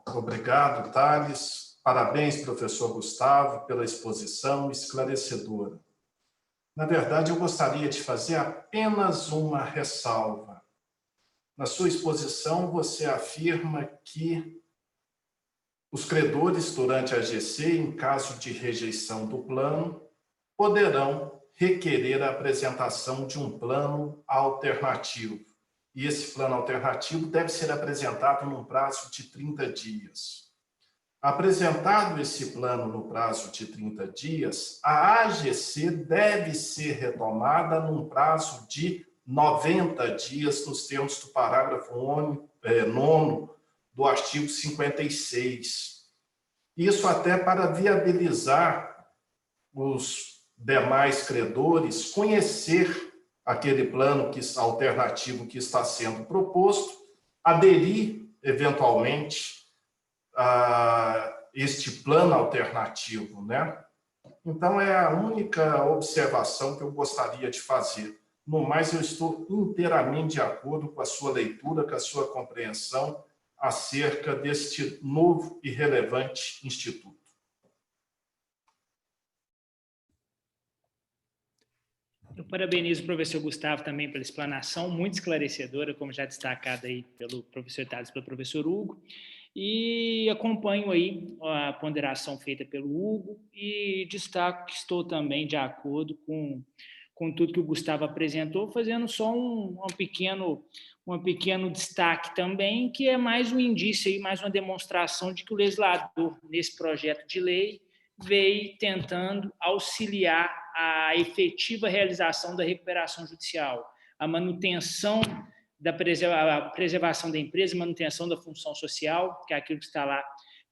Speaker 4: Obrigado, Thales. Parabéns, professor Gustavo, pela exposição esclarecedora. Na verdade, eu gostaria de fazer apenas uma ressalva. Na sua exposição, você afirma que os credores, durante a GC, em caso de rejeição do plano, poderão requerer a apresentação de um plano alternativo. E esse plano alternativo deve ser apresentado num prazo de 30 dias. Apresentado esse plano no prazo de 30 dias, a AGC deve ser retomada num prazo de 90 dias, nos termos do parágrafo 9º do artigo 56. Isso até para viabilizar os demais credores conhecer aquele plano alternativo que está sendo proposto, aderir, eventualmente, a este plano alternativo, né? Então, é a única observação que eu gostaria de fazer. No mais, eu estou inteiramente de acordo com a sua leitura, com a sua compreensão acerca deste novo e relevante instituto.
Speaker 2: Eu parabenizo o professor Gustavo também pela explanação, muito esclarecedora, como já destacado aí pelo professor Thales e pelo professor Hugo, e acompanho aí a ponderação feita pelo Hugo e destaco que estou também de acordo com tudo que o Gustavo apresentou, fazendo só um pequeno destaque também, que é mais um indício, aí, mais uma demonstração de que o legislador, nesse projeto de lei, veio tentando auxiliar a efetiva realização da recuperação judicial, a manutenção a preservação da empresa, manutenção da função social, que é aquilo que está lá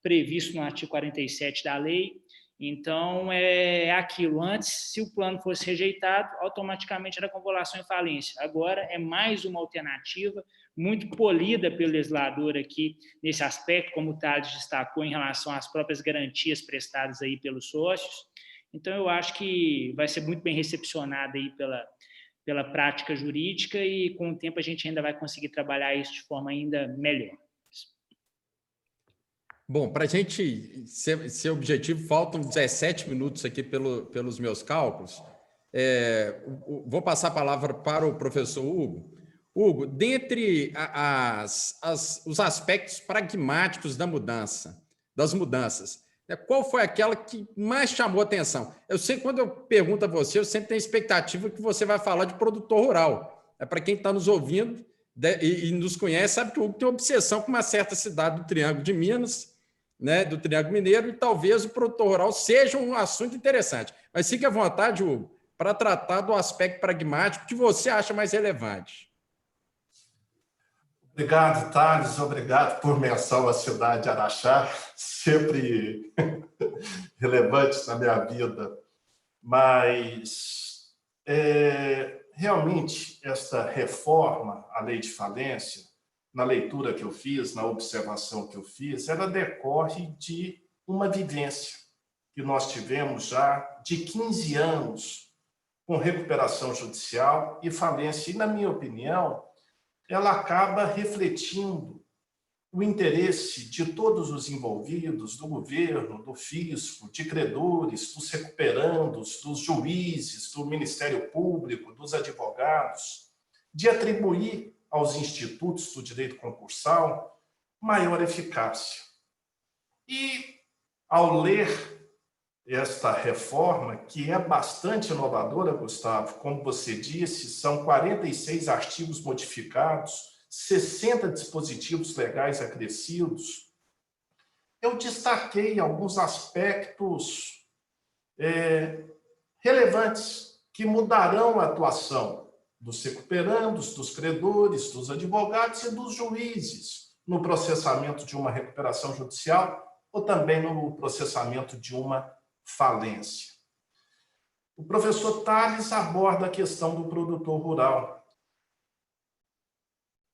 Speaker 2: previsto no artigo 47 da lei. Então, é aquilo. Antes, se o plano fosse rejeitado, automaticamente era convolução e falência. Agora, é mais uma alternativa, muito polida pelo legislador aqui, nesse aspecto, como o Thales destacou, em relação às próprias garantias prestadas aí pelos sócios. Então, eu acho que vai ser muito bem recepcionada aí pela prática jurídica e, com o tempo, a gente ainda vai conseguir trabalhar isso de forma ainda melhor.
Speaker 1: Bom, para a gente ser objetivo, faltam 17 minutos aqui pelos meus cálculos. Vou passar a palavra para o professor Hugo. Hugo, dentre os aspectos pragmáticos das mudanças, qual foi aquela que mais chamou a atenção? Eu sei, quando eu pergunto a você, eu sempre tenho a expectativa que você vai falar de produtor rural. Para quem está nos ouvindo e nos conhece, sabe que o Hugo tem obsessão com uma certa cidade do Triângulo de Minas, né, do Triângulo Mineiro, e talvez o produtor rural seja um assunto interessante. Mas fique à vontade, Hugo, para tratar do aspecto pragmático que você acha mais relevante.
Speaker 4: Obrigado, Thales. Obrigado por menção à cidade de Araxá, sempre relevante na minha vida. Mas, realmente, esta reforma à lei de falência, na leitura que eu fiz, na observação que eu fiz, ela decorre de uma vivência que nós tivemos já de 15 anos com recuperação judicial e falência. E, na minha opinião, ela acaba refletindo o interesse de todos os envolvidos, do governo, do fisco, de credores, dos recuperandos, dos juízes, do Ministério Público, dos advogados, de atribuir aos institutos do direito concursal maior eficácia. E, ao ler esta reforma, que é bastante inovadora, Gustavo, como você disse, são 46 artigos modificados, 60 dispositivos legais acrescidos, eu destaquei alguns aspectos relevantes que mudarão a atuação dos recuperandos, dos credores, dos advogados e dos juízes no processamento de uma recuperação judicial ou também no processamento de uma falência. O professor Thales aborda a questão do produtor rural.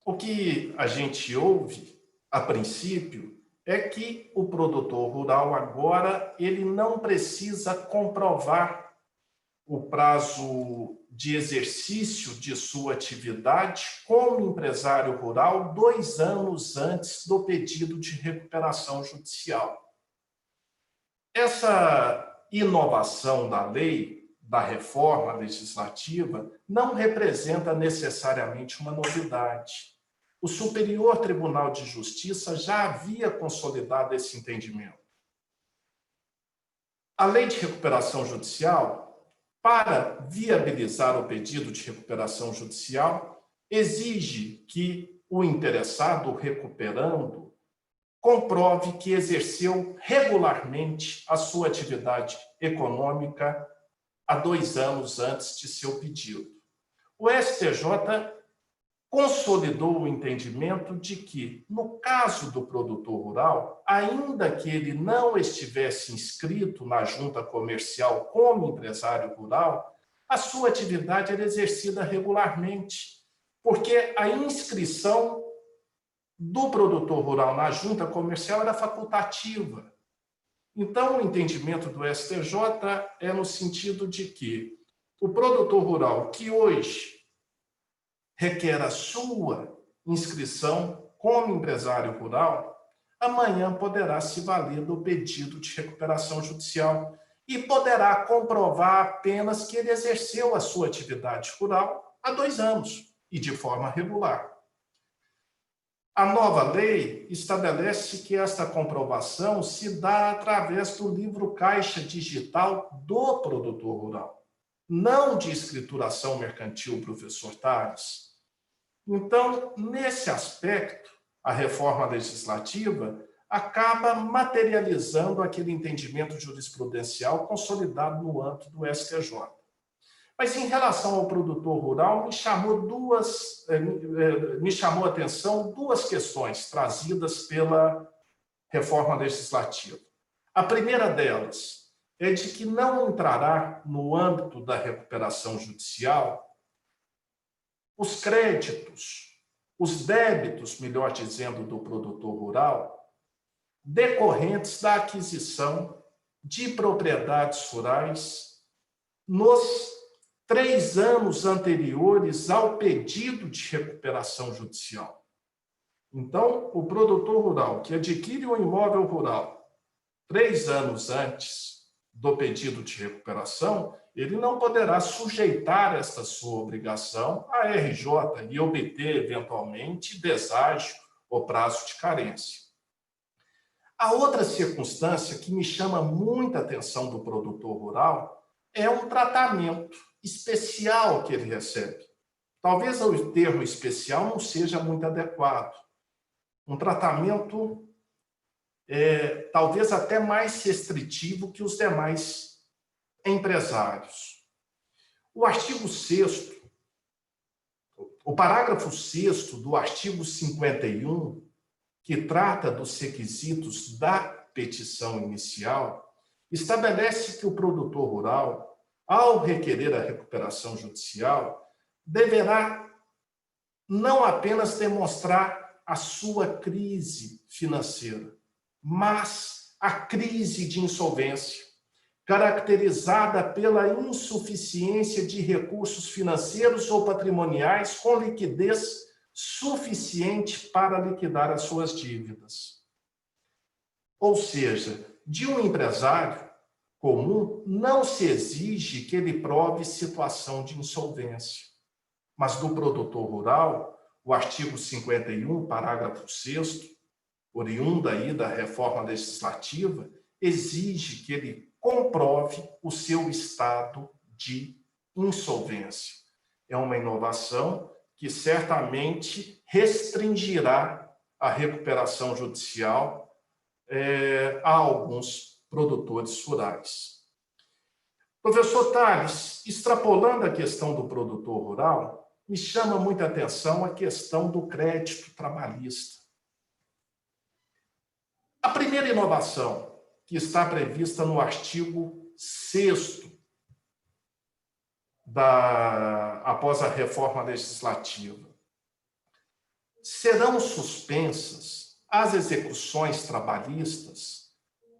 Speaker 4: O que a gente ouve, a princípio, é que o produtor rural agora ele não precisa comprovar o prazo de exercício de sua atividade como empresário rural 2 anos antes do pedido de recuperação judicial. Essa inovação da lei, da reforma legislativa, não representa necessariamente uma novidade. O Superior Tribunal de Justiça já havia consolidado esse entendimento. A lei de recuperação judicial, para viabilizar o pedido de recuperação judicial, exige que o interessado, o recuperando, comprove que exerceu regularmente a sua atividade econômica há 2 anos antes de seu pedido. O STJ consolidou o entendimento de que, no caso do produtor rural, ainda que ele não estivesse inscrito na junta comercial como empresário rural, a sua atividade era exercida regularmente, porque a inscrição do produtor rural na junta comercial era facultativa. Então, o entendimento do STJ é no sentido de que o produtor rural que hoje requer a sua inscrição como empresário rural, amanhã poderá se valer do pedido de recuperação judicial e poderá comprovar apenas que ele exerceu a sua atividade rural há 2 anos e de forma regular. A nova lei estabelece que esta comprovação se dá através do livro caixa digital do produtor rural, não de escrituração mercantil, professor Thales. Então, nesse aspecto, a reforma legislativa acaba materializando aquele entendimento jurisprudencial consolidado no âmbito do STJ. Mas, em relação ao produtor rural, me chamou a atenção 2 questões trazidas pela reforma legislativa. A primeira delas é de que não entrará no âmbito da recuperação judicial os créditos, os débitos, melhor dizendo, do produtor rural, decorrentes da aquisição de propriedades rurais nos 3 anos anteriores ao pedido de recuperação judicial. Então, o produtor rural que adquire um imóvel rural 3 anos antes do pedido de recuperação, ele não poderá sujeitar esta sua obrigação à RJ e obter, eventualmente, deságio ou prazo de carência. A outra circunstância que me chama muita atenção do produtor rural é um tratamento especial que ele recebe. Talvez o termo especial não seja muito adequado. Um tratamento talvez até mais restritivo que os demais empresários. O artigo 6º, o parágrafo 6º do artigo 51, que trata dos requisitos da petição inicial, estabelece que o produtor rural, ao requerer a recuperação judicial, deverá não apenas demonstrar a sua crise financeira, mas a crise de insolvência, caracterizada pela insuficiência de recursos financeiros ou patrimoniais com liquidez suficiente para liquidar as suas dívidas. Ou seja, de um empresário comum não se exige que ele prove situação de insolvência, mas do produtor rural, o artigo 51, parágrafo 6º, oriundo aí da reforma legislativa, exige que ele comprove o seu estado de insolvência. É uma inovação que certamente restringirá a recuperação judicial a alguns produtores rurais. Professor Tales, extrapolando a questão do produtor rural, me chama muita atenção a questão do crédito trabalhista. A primeira inovação que está prevista no artigo 6º após a reforma legislativa. Serão suspensas as execuções trabalhistas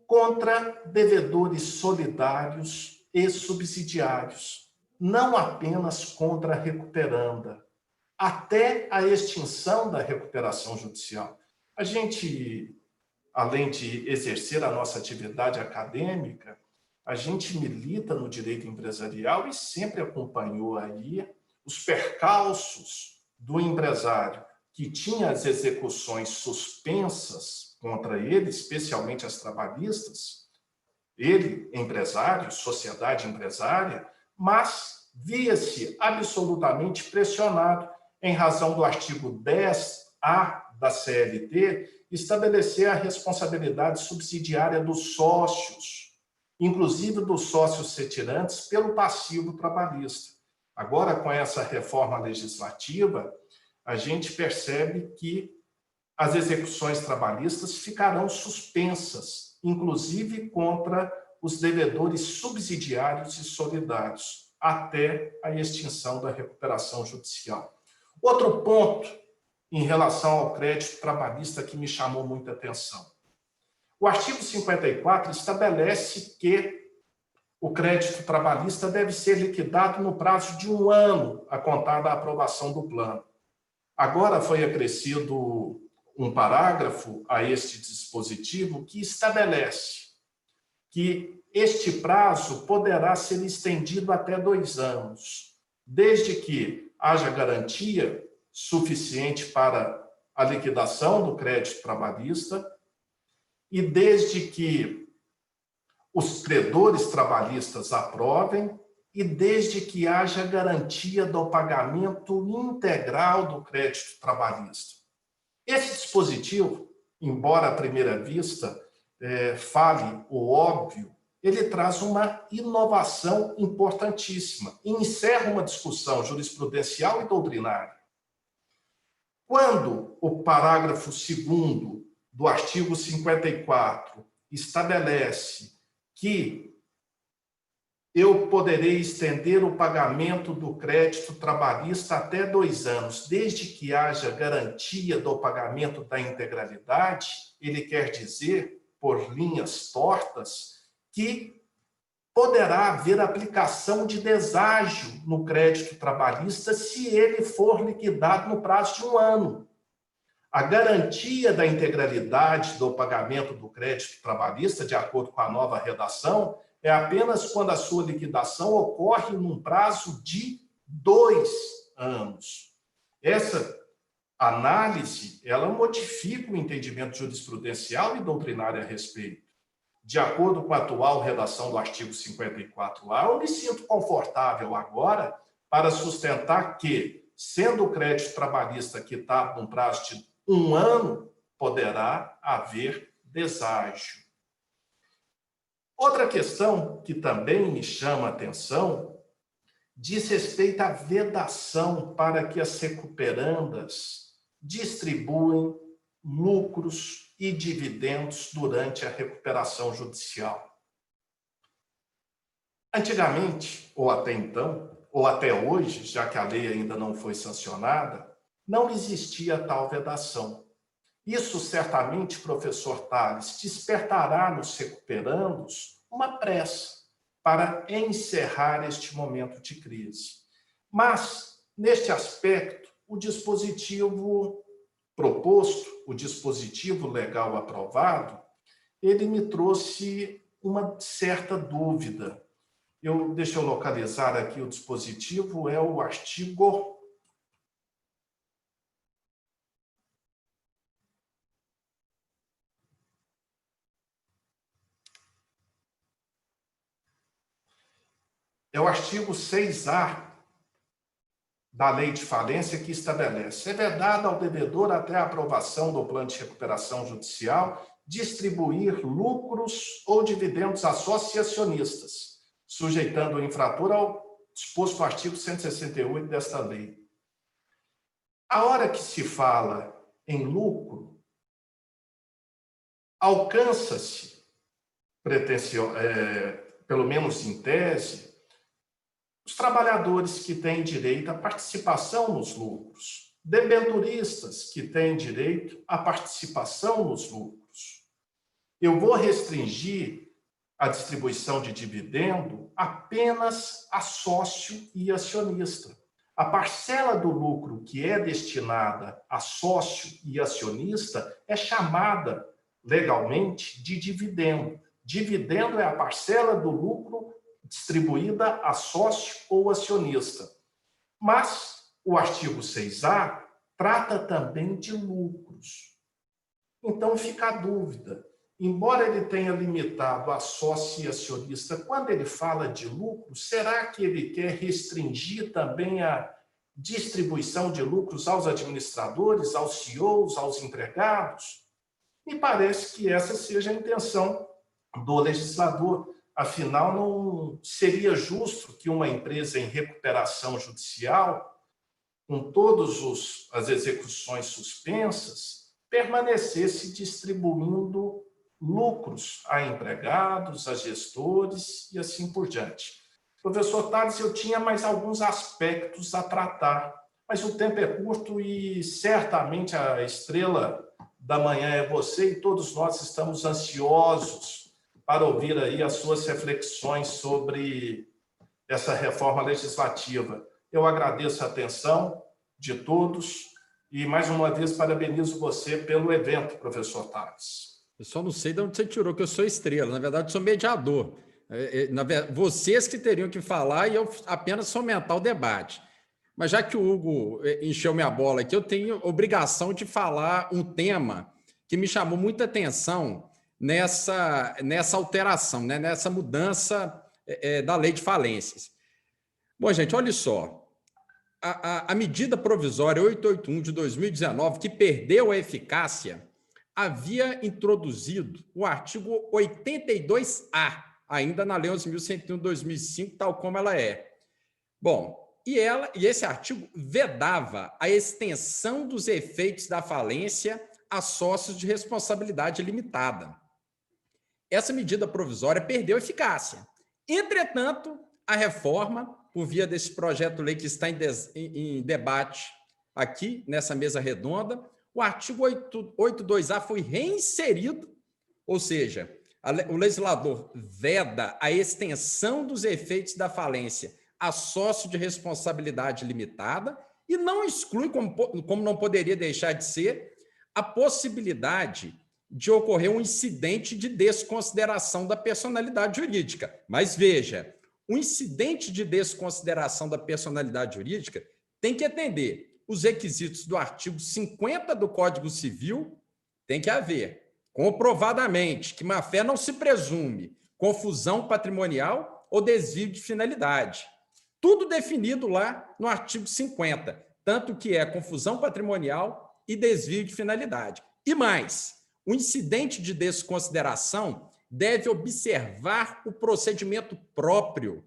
Speaker 4: contra devedores solidários e subsidiários, não apenas contra a recuperanda, até a extinção da recuperação judicial. A gente, além de exercer a nossa atividade acadêmica, a gente milita no direito empresarial e sempre acompanhou aí os percalços do empresário que tinha as execuções suspensas contra ele, especialmente as trabalhistas, ele, empresário, sociedade empresária, mas via-se absolutamente pressionado em razão do artigo 10A da CLT, estabelecer a responsabilidade subsidiária dos sócios, inclusive dos sócios retirantes, pelo passivo trabalhista. Agora, com essa reforma legislativa, a gente percebe que as execuções trabalhistas ficarão suspensas, inclusive contra os devedores subsidiários e solidários, até a extinção da recuperação judicial. Outro ponto em relação ao crédito trabalhista que me chamou muita atenção. O artigo 54 estabelece que o crédito trabalhista deve ser liquidado no prazo de 1 ano a contar da aprovação do plano. Agora foi acrescido um parágrafo a este dispositivo que estabelece que este prazo poderá ser estendido até 2 anos, desde que haja garantia suficiente para a liquidação do crédito trabalhista e desde que os credores trabalhistas aprovem e desde que haja garantia do pagamento integral do crédito trabalhista. Esse dispositivo, embora à primeira vista fale o óbvio, ele traz uma inovação importantíssima e encerra uma discussão jurisprudencial e doutrinária. Quando o parágrafo 2º do artigo 54 estabelece que eu poderei estender o pagamento do crédito trabalhista até 2 anos, desde que haja garantia do pagamento da integralidade, ele quer dizer, por linhas tortas, que poderá haver aplicação de deságio no crédito trabalhista se ele for liquidado no prazo de 1 ano. A garantia da integralidade do pagamento do crédito trabalhista, de acordo com a nova redação, é apenas quando a sua liquidação ocorre num prazo de 2 anos. Essa análise, ela modifica o entendimento jurisprudencial e doutrinário a respeito. De acordo com a atual redação do artigo 54A, eu me sinto confortável agora para sustentar que, sendo o crédito trabalhista quitado num prazo de 1 ano, poderá haver deságio. Outra questão que também me chama a atenção diz respeito à vedação para que as recuperandas distribuem lucros e dividendos durante a recuperação judicial. Antigamente, ou até então, ou até hoje, já que a lei ainda não foi sancionada, não existia tal vedação. Isso certamente, professor Tales, despertará nos recuperandos uma pressa para encerrar este momento de crise. Mas, neste aspecto, o dispositivo proposto, o dispositivo legal aprovado, ele me trouxe uma certa dúvida. Deixa eu localizar aqui o dispositivo, é o artigo... É o artigo 6A da Lei de Falência que estabelece: é vedado ao devedor, até a aprovação do plano de recuperação judicial, distribuir lucros ou dividendos a sócios e acionistas, sujeitando o infrator ao disposto no artigo 168 desta lei. A hora que se fala em lucro, alcança-se, pelo menos em tese, os trabalhadores que têm direito à participação nos lucros, debenturistas que têm direito à participação nos lucros. Eu vou restringir a distribuição de dividendo apenas a sócio e acionista. A parcela do lucro que é destinada a sócio e acionista é chamada legalmente de dividendo. Dividendo é a parcela do lucro distribuída a sócio ou acionista. Mas o artigo 6A trata também de lucros. Então fica a dúvida. Embora ele tenha limitado a sócio e acionista, quando ele fala de lucro, será que ele quer restringir também a distribuição de lucros aos administradores, aos CEOs, aos empregados? Me parece que essa seja a intenção do legislador. Afinal, não seria justo que uma empresa em recuperação judicial, com todas as execuções suspensas, permanecesse distribuindo lucros a empregados, a gestores e assim por diante. Professor Tales, eu tinha mais alguns aspectos a tratar, mas o tempo é curto e certamente a estrela da manhã é você e todos nós estamos ansiosos para ouvir aí as suas reflexões sobre essa reforma legislativa. Eu agradeço a atenção de todos e, mais uma vez, parabenizo você pelo evento, professor Tales.
Speaker 1: Eu só não sei de onde você tirou que eu sou estrela. Na verdade, eu sou mediador. Vocês que teriam que falar e eu apenas fomentar o debate. Mas já que o Hugo encheu minha bola aqui, eu tenho obrigação de falar um tema que me chamou muita atenção nessa alteração, né? Nessa mudança da lei de falências. Bom, gente, olha só. A medida provisória 881 de 2019, que perdeu a eficácia, havia introduzido o artigo 82A, ainda na Lei 11.101 de 2005, tal como ela é. Bom, e esse artigo vedava a extensão dos efeitos da falência a sócios de responsabilidade limitada. Essa medida provisória perdeu eficácia. Entretanto, a reforma, por via desse projeto de lei que está em debate aqui, nessa mesa redonda, o artigo 82A foi reinserido, ou seja, o legislador veda a extensão dos efeitos da falência a sócio de responsabilidade limitada e não exclui, como não poderia deixar de ser, a possibilidade de ocorrer um incidente de desconsideração da personalidade jurídica. Mas veja, o incidente de desconsideração da personalidade jurídica tem que atender os requisitos do artigo 50 do Código Civil, tem que haver, comprovadamente, que má-fé não se presume, confusão patrimonial ou desvio de finalidade. Tudo definido lá no artigo 50, tanto que é confusão patrimonial e desvio de finalidade. E mais, o incidente de desconsideração deve observar o procedimento próprio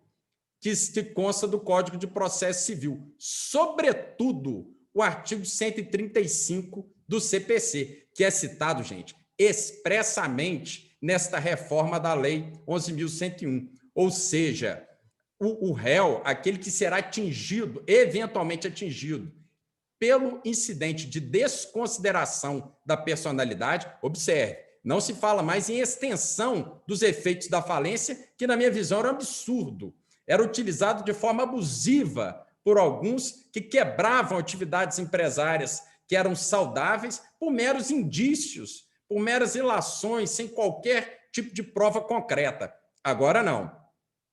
Speaker 1: que se consta do Código de Processo Civil, sobretudo o artigo 135 do CPC, que é citado, gente, expressamente nesta reforma da Lei 11.101. Ou seja, o réu, aquele que será atingido, eventualmente atingido, pelo incidente de desconsideração da personalidade, observe, não se fala mais em extensão dos efeitos da falência, que, na minha visão, era um absurdo. Era utilizado de forma abusiva por alguns que quebravam atividades empresárias que eram saudáveis por meros indícios, por meras ilações, sem qualquer tipo de prova concreta. Agora, não.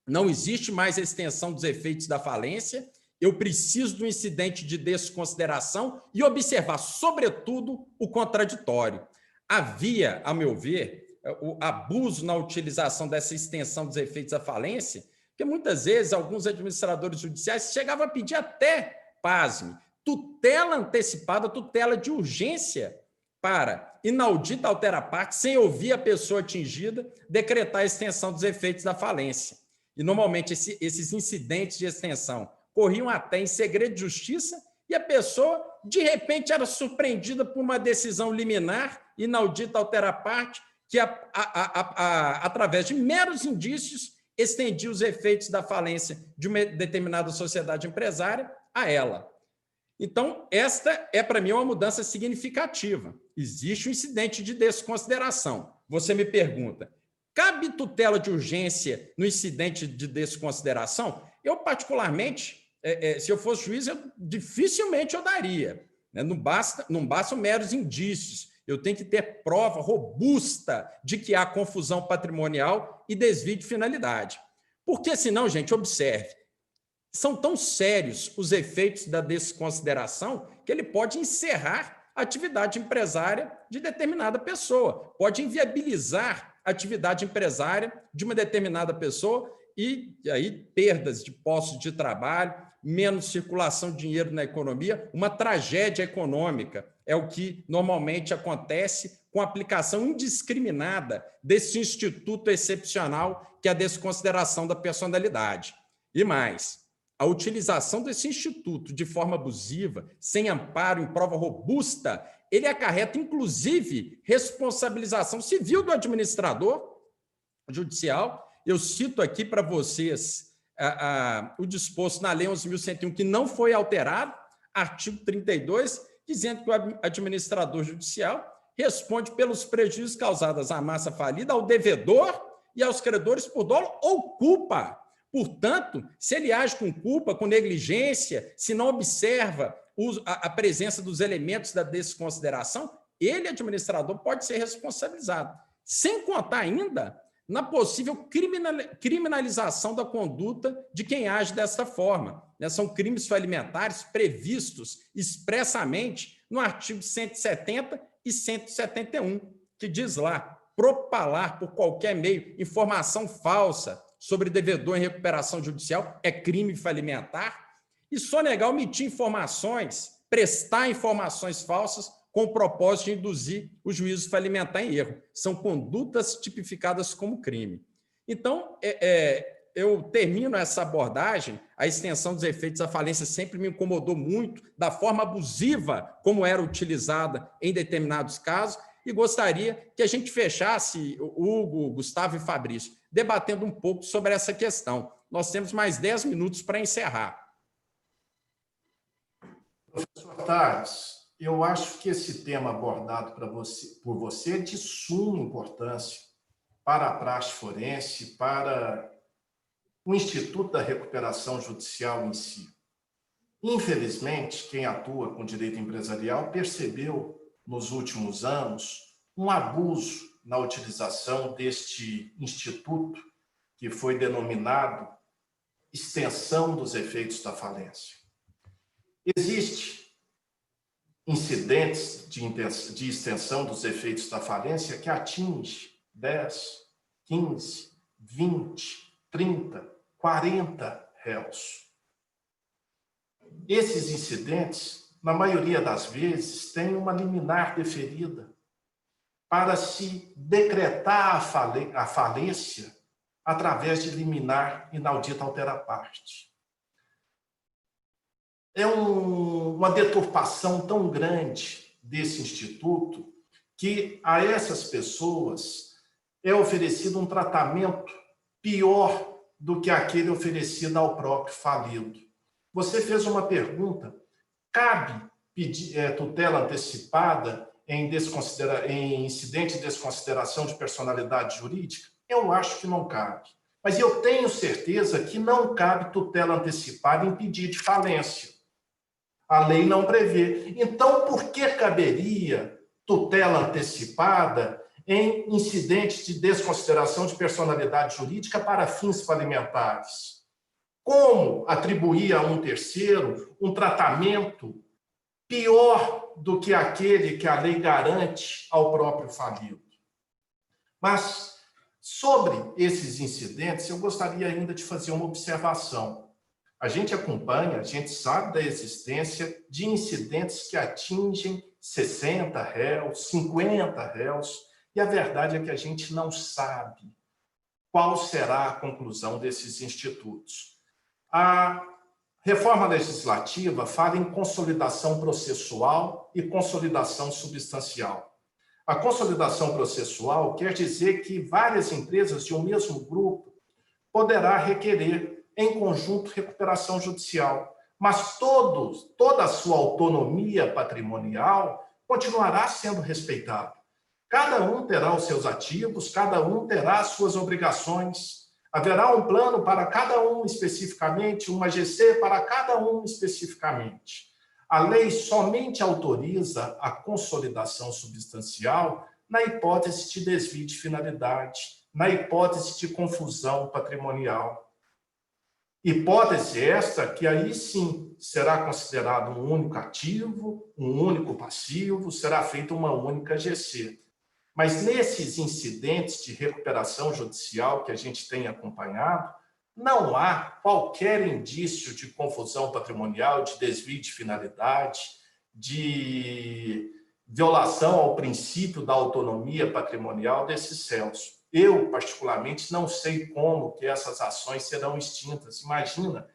Speaker 1: Não existe mais a extensão dos efeitos da falência. Eu preciso do incidente de desconsideração e observar, sobretudo, o contraditório. Havia, a meu ver, o abuso na utilização dessa extensão dos efeitos da falência, porque muitas vezes alguns administradores judiciais chegavam a pedir até, pasme, tutela antecipada, tutela de urgência para, inaudita altera parte, sem ouvir a pessoa atingida, decretar a extensão dos efeitos da falência. E, normalmente, esses incidentes de extensão corriam até em segredo de justiça e a pessoa, de repente, era surpreendida por uma decisão liminar, inaudita altera parte, que, através de meros indícios, estendia os efeitos da falência de uma determinada sociedade empresária a ela. Então, esta é, para mim, uma mudança significativa. Existe um incidente de desconsideração. Você me pergunta, cabe tutela de urgência no incidente de desconsideração? Eu, particularmente, se eu fosse juiz, dificilmente eu daria. Né? Não bastam meros indícios. Eu tenho que ter prova robusta de que há confusão patrimonial e desvio de finalidade. Porque, senão, gente, observe, são tão sérios os efeitos da desconsideração que ele pode encerrar a atividade empresária de determinada pessoa, pode inviabilizar a atividade empresária de uma determinada pessoa e aí perdas de postos de trabalho, menos circulação de dinheiro na economia, uma tragédia econômica. É o que normalmente acontece com a aplicação indiscriminada desse instituto excepcional que é a desconsideração da personalidade. E mais, a utilização desse instituto de forma abusiva, sem amparo em prova robusta, ele acarreta, inclusive, responsabilização civil do administrador judicial. Eu cito aqui para vocês o disposto na Lei 11.101, que não foi alterado, artigo 32, dizendo que o administrador judicial responde pelos prejuízos causados à massa falida, ao devedor e aos credores por dolo ou culpa. Portanto, se ele age com culpa, com negligência, se não observa a presença dos elementos da desconsideração, ele, administrador, pode ser responsabilizado. Sem contar ainda na possível criminalização da conduta de quem age dessa forma. São crimes falimentares previstos expressamente no artigo 170 e 171, que diz lá, propalar por qualquer meio informação falsa sobre devedor em recuperação judicial é crime falimentar, e sonegar, omitir informações, prestar informações falsas com o propósito de induzir o juízo falimentar em erro. São condutas tipificadas como crime. Então, eu termino essa abordagem, a extensão dos efeitos da falência sempre me incomodou muito, da forma abusiva como era utilizada em determinados casos, e gostaria que a gente fechasse, Hugo, Gustavo e Fabrício, debatendo um pouco sobre essa questão. Nós temos mais 10 minutos para encerrar.
Speaker 4: Professor Tales, eu acho que esse tema abordado por você é de suma importância para a praxe forense, para o Instituto da Recuperação Judicial em si. Infelizmente, quem atua com direito empresarial percebeu, nos últimos anos, um abuso na utilização deste instituto, que foi denominado extensão dos efeitos da falência. Existem incidentes de extensão dos efeitos da falência que atinge 10, 15, 20, 30, 40 réus. Esses incidentes, na maioria das vezes, têm uma liminar deferida para se decretar a falência através de liminar inaudita altera parte. É uma deturpação tão grande desse instituto que a essas pessoas é oferecido um tratamento pior do que aquele oferecido ao próprio falido. Você fez uma pergunta: cabe pedir tutela antecipada em incidente de desconsideração de personalidade jurídica? Eu acho que não cabe. Mas eu tenho certeza que não cabe tutela antecipada em pedido de falência. A lei não prevê. Então, por que caberia tutela antecipada em incidentes de desconsideração de personalidade jurídica para fins falimentares? Como atribuir a um terceiro um tratamento pior do que aquele que a lei garante ao próprio falido? Mas, sobre esses incidentes, eu gostaria ainda de fazer uma observação. A gente acompanha, a gente sabe da existência de incidentes que atingem 60 réus, 50 réus, e a verdade é que a gente não sabe qual será a conclusão desses institutos. A reforma legislativa fala em consolidação processual e consolidação substancial. A consolidação processual quer dizer que várias empresas de um mesmo grupo poderá requerer em conjunto recuperação judicial, mas toda a sua autonomia patrimonial continuará sendo respeitada. Cada um terá os seus ativos, cada um terá as suas obrigações, haverá um plano para cada um especificamente, uma GC para cada um especificamente. A lei somente autoriza a consolidação substancial na hipótese de desvio de finalidade, na hipótese de confusão patrimonial. Hipótese esta que aí sim será considerado um único ativo, um único passivo, será feita uma única GC. Mas nesses incidentes de recuperação judicial que a gente tem acompanhado, não há qualquer indício de confusão patrimonial, de desvio de finalidade, de violação ao princípio da autonomia patrimonial desses réus. Eu, particularmente, não sei como que essas ações serão extintas. Imagina,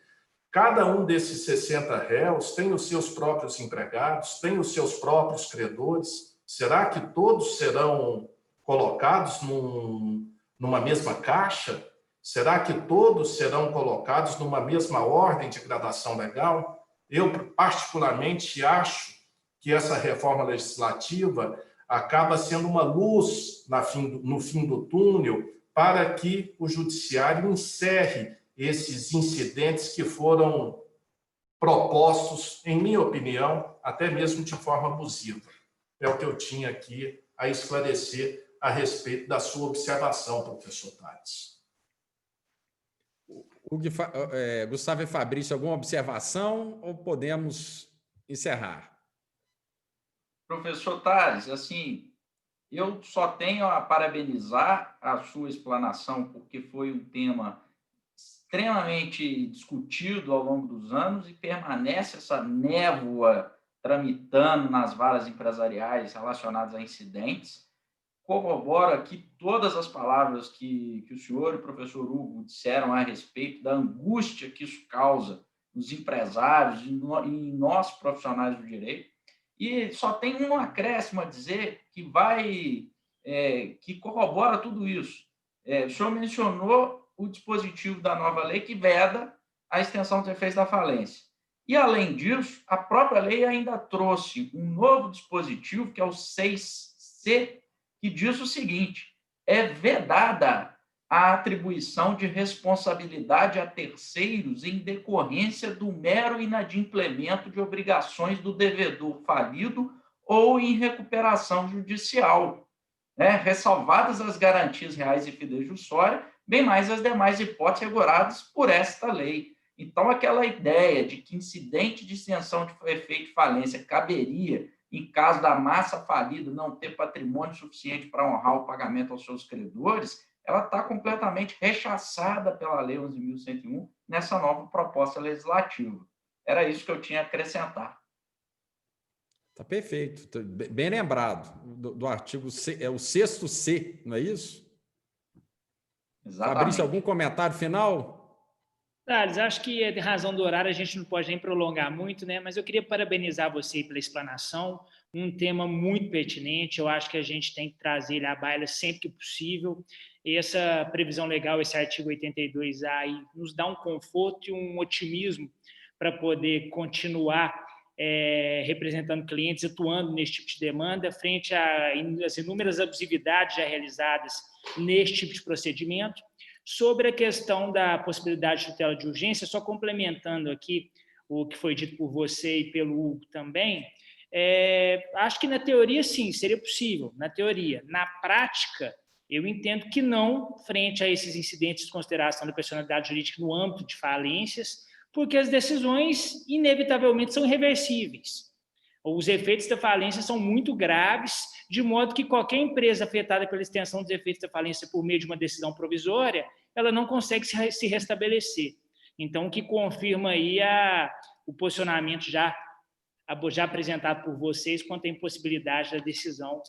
Speaker 4: cada um desses 60 réus tem os seus próprios empregados, tem os seus próprios credores. Será que todos serão colocados numa mesma caixa? Será que todos serão colocados numa mesma ordem de gradação legal? Eu, particularmente, acho que essa reforma legislativa acaba sendo uma luz no fim do túnel para que o judiciário encerre esses incidentes que foram propostos, em minha opinião, até mesmo de forma abusiva. É o que eu tinha aqui a esclarecer a respeito da sua observação, professor Tales.
Speaker 1: Gustavo e Fabrício, alguma observação ou podemos encerrar?
Speaker 3: Professor Tales, assim, eu só tenho a parabenizar a sua explanação, porque foi um tema extremamente discutido ao longo dos anos e permanece essa névoa tramitando nas varas empresariais relacionadas a incidentes. Corroboro aqui todas as palavras que o senhor e o professor Hugo disseram a respeito da angústia que isso causa nos empresários e em nós, profissionais do direito. E só tem um acréscimo a dizer que corrobora tudo isso. O senhor mencionou o dispositivo da nova lei que veda a extensão dos efeitos da falência. E, além disso, a própria lei ainda trouxe um novo dispositivo, que é o 6C, que diz o seguinte: é vedada a atribuição de responsabilidade a terceiros em decorrência do mero inadimplemento de obrigações do devedor falido ou em recuperação judicial, ressalvadas as garantias reais e fidejussórias, bem mais as demais hipóteses reguladas por esta lei. Então, aquela ideia de que incidente de extensão de efeito de falência caberia em caso da massa falida não ter patrimônio suficiente para honrar o pagamento aos seus credores, ela está completamente rechaçada pela Lei 11.101 nessa nova proposta legislativa. Era isso que eu tinha a acrescentar.
Speaker 1: Está perfeito. Bem lembrado do artigo C, é o 6º C, não é isso?
Speaker 3: Exatamente.
Speaker 1: Fabrício, algum comentário final?
Speaker 2: Thales, acho que em razão do horário a gente não pode nem prolongar muito, né? Mas eu queria parabenizar você pela explanação, um tema muito pertinente, eu acho que a gente tem que trazer ele à baila sempre que possível. E essa previsão legal, esse artigo 82A, aí, nos dá um conforto e um otimismo para poder continuar representando clientes, atuando nesse tipo de demanda, frente às inúmeras abusividades já realizadas nesse tipo de procedimento. Sobre a questão da possibilidade de tutela de urgência, só complementando aqui o que foi dito por você e pelo Hugo também, acho que na teoria, sim, seria possível, na teoria. Na prática, eu entendo que não, frente a esses incidentes de consideração da personalidade jurídica no âmbito de falências, porque as decisões, inevitavelmente, são irreversíveis. Os efeitos da falência são muito graves, de modo que qualquer empresa afetada pela extensão dos efeitos da falência por meio de uma decisão provisória, ela não consegue se restabelecer. Então, o que confirma aí o posicionamento já apresentado por vocês quanto à impossibilidade da decisão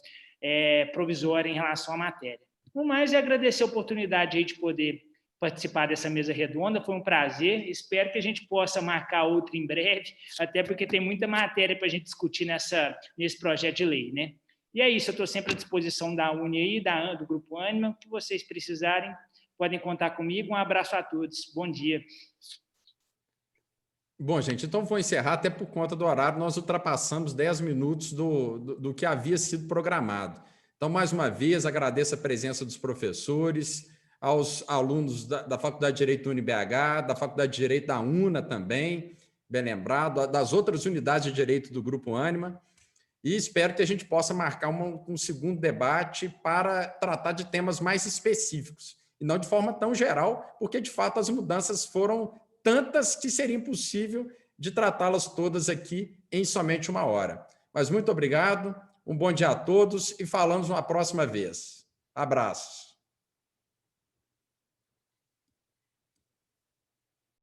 Speaker 2: provisória em relação à matéria. No mais, é agradecer a oportunidade aí de poder participar dessa mesa redonda, foi um prazer, espero que a gente possa marcar outra em breve, até porque tem muita matéria para a gente discutir nesse projeto de lei, né? E é isso, eu estou sempre à disposição da Uni aí, do Grupo Ânima, que vocês precisarem, podem contar comigo, um abraço a todos, bom dia.
Speaker 1: Bom, gente, então vou encerrar, até por conta do horário, nós ultrapassamos 10 minutos do que havia sido programado. Então, mais uma vez, agradeço a presença dos professores, aos alunos da Faculdade de Direito do UniBH, da Faculdade de Direito da UNA também, bem lembrado, das outras unidades de Direito do Grupo Ânima, e espero que a gente possa marcar um segundo debate para tratar de temas mais específicos, e não de forma tão geral, porque, de fato, as mudanças foram tantas que seria impossível de tratá-las todas aqui em somente uma hora. Mas muito obrigado, um bom dia a todos e falamos uma próxima vez. Abraços.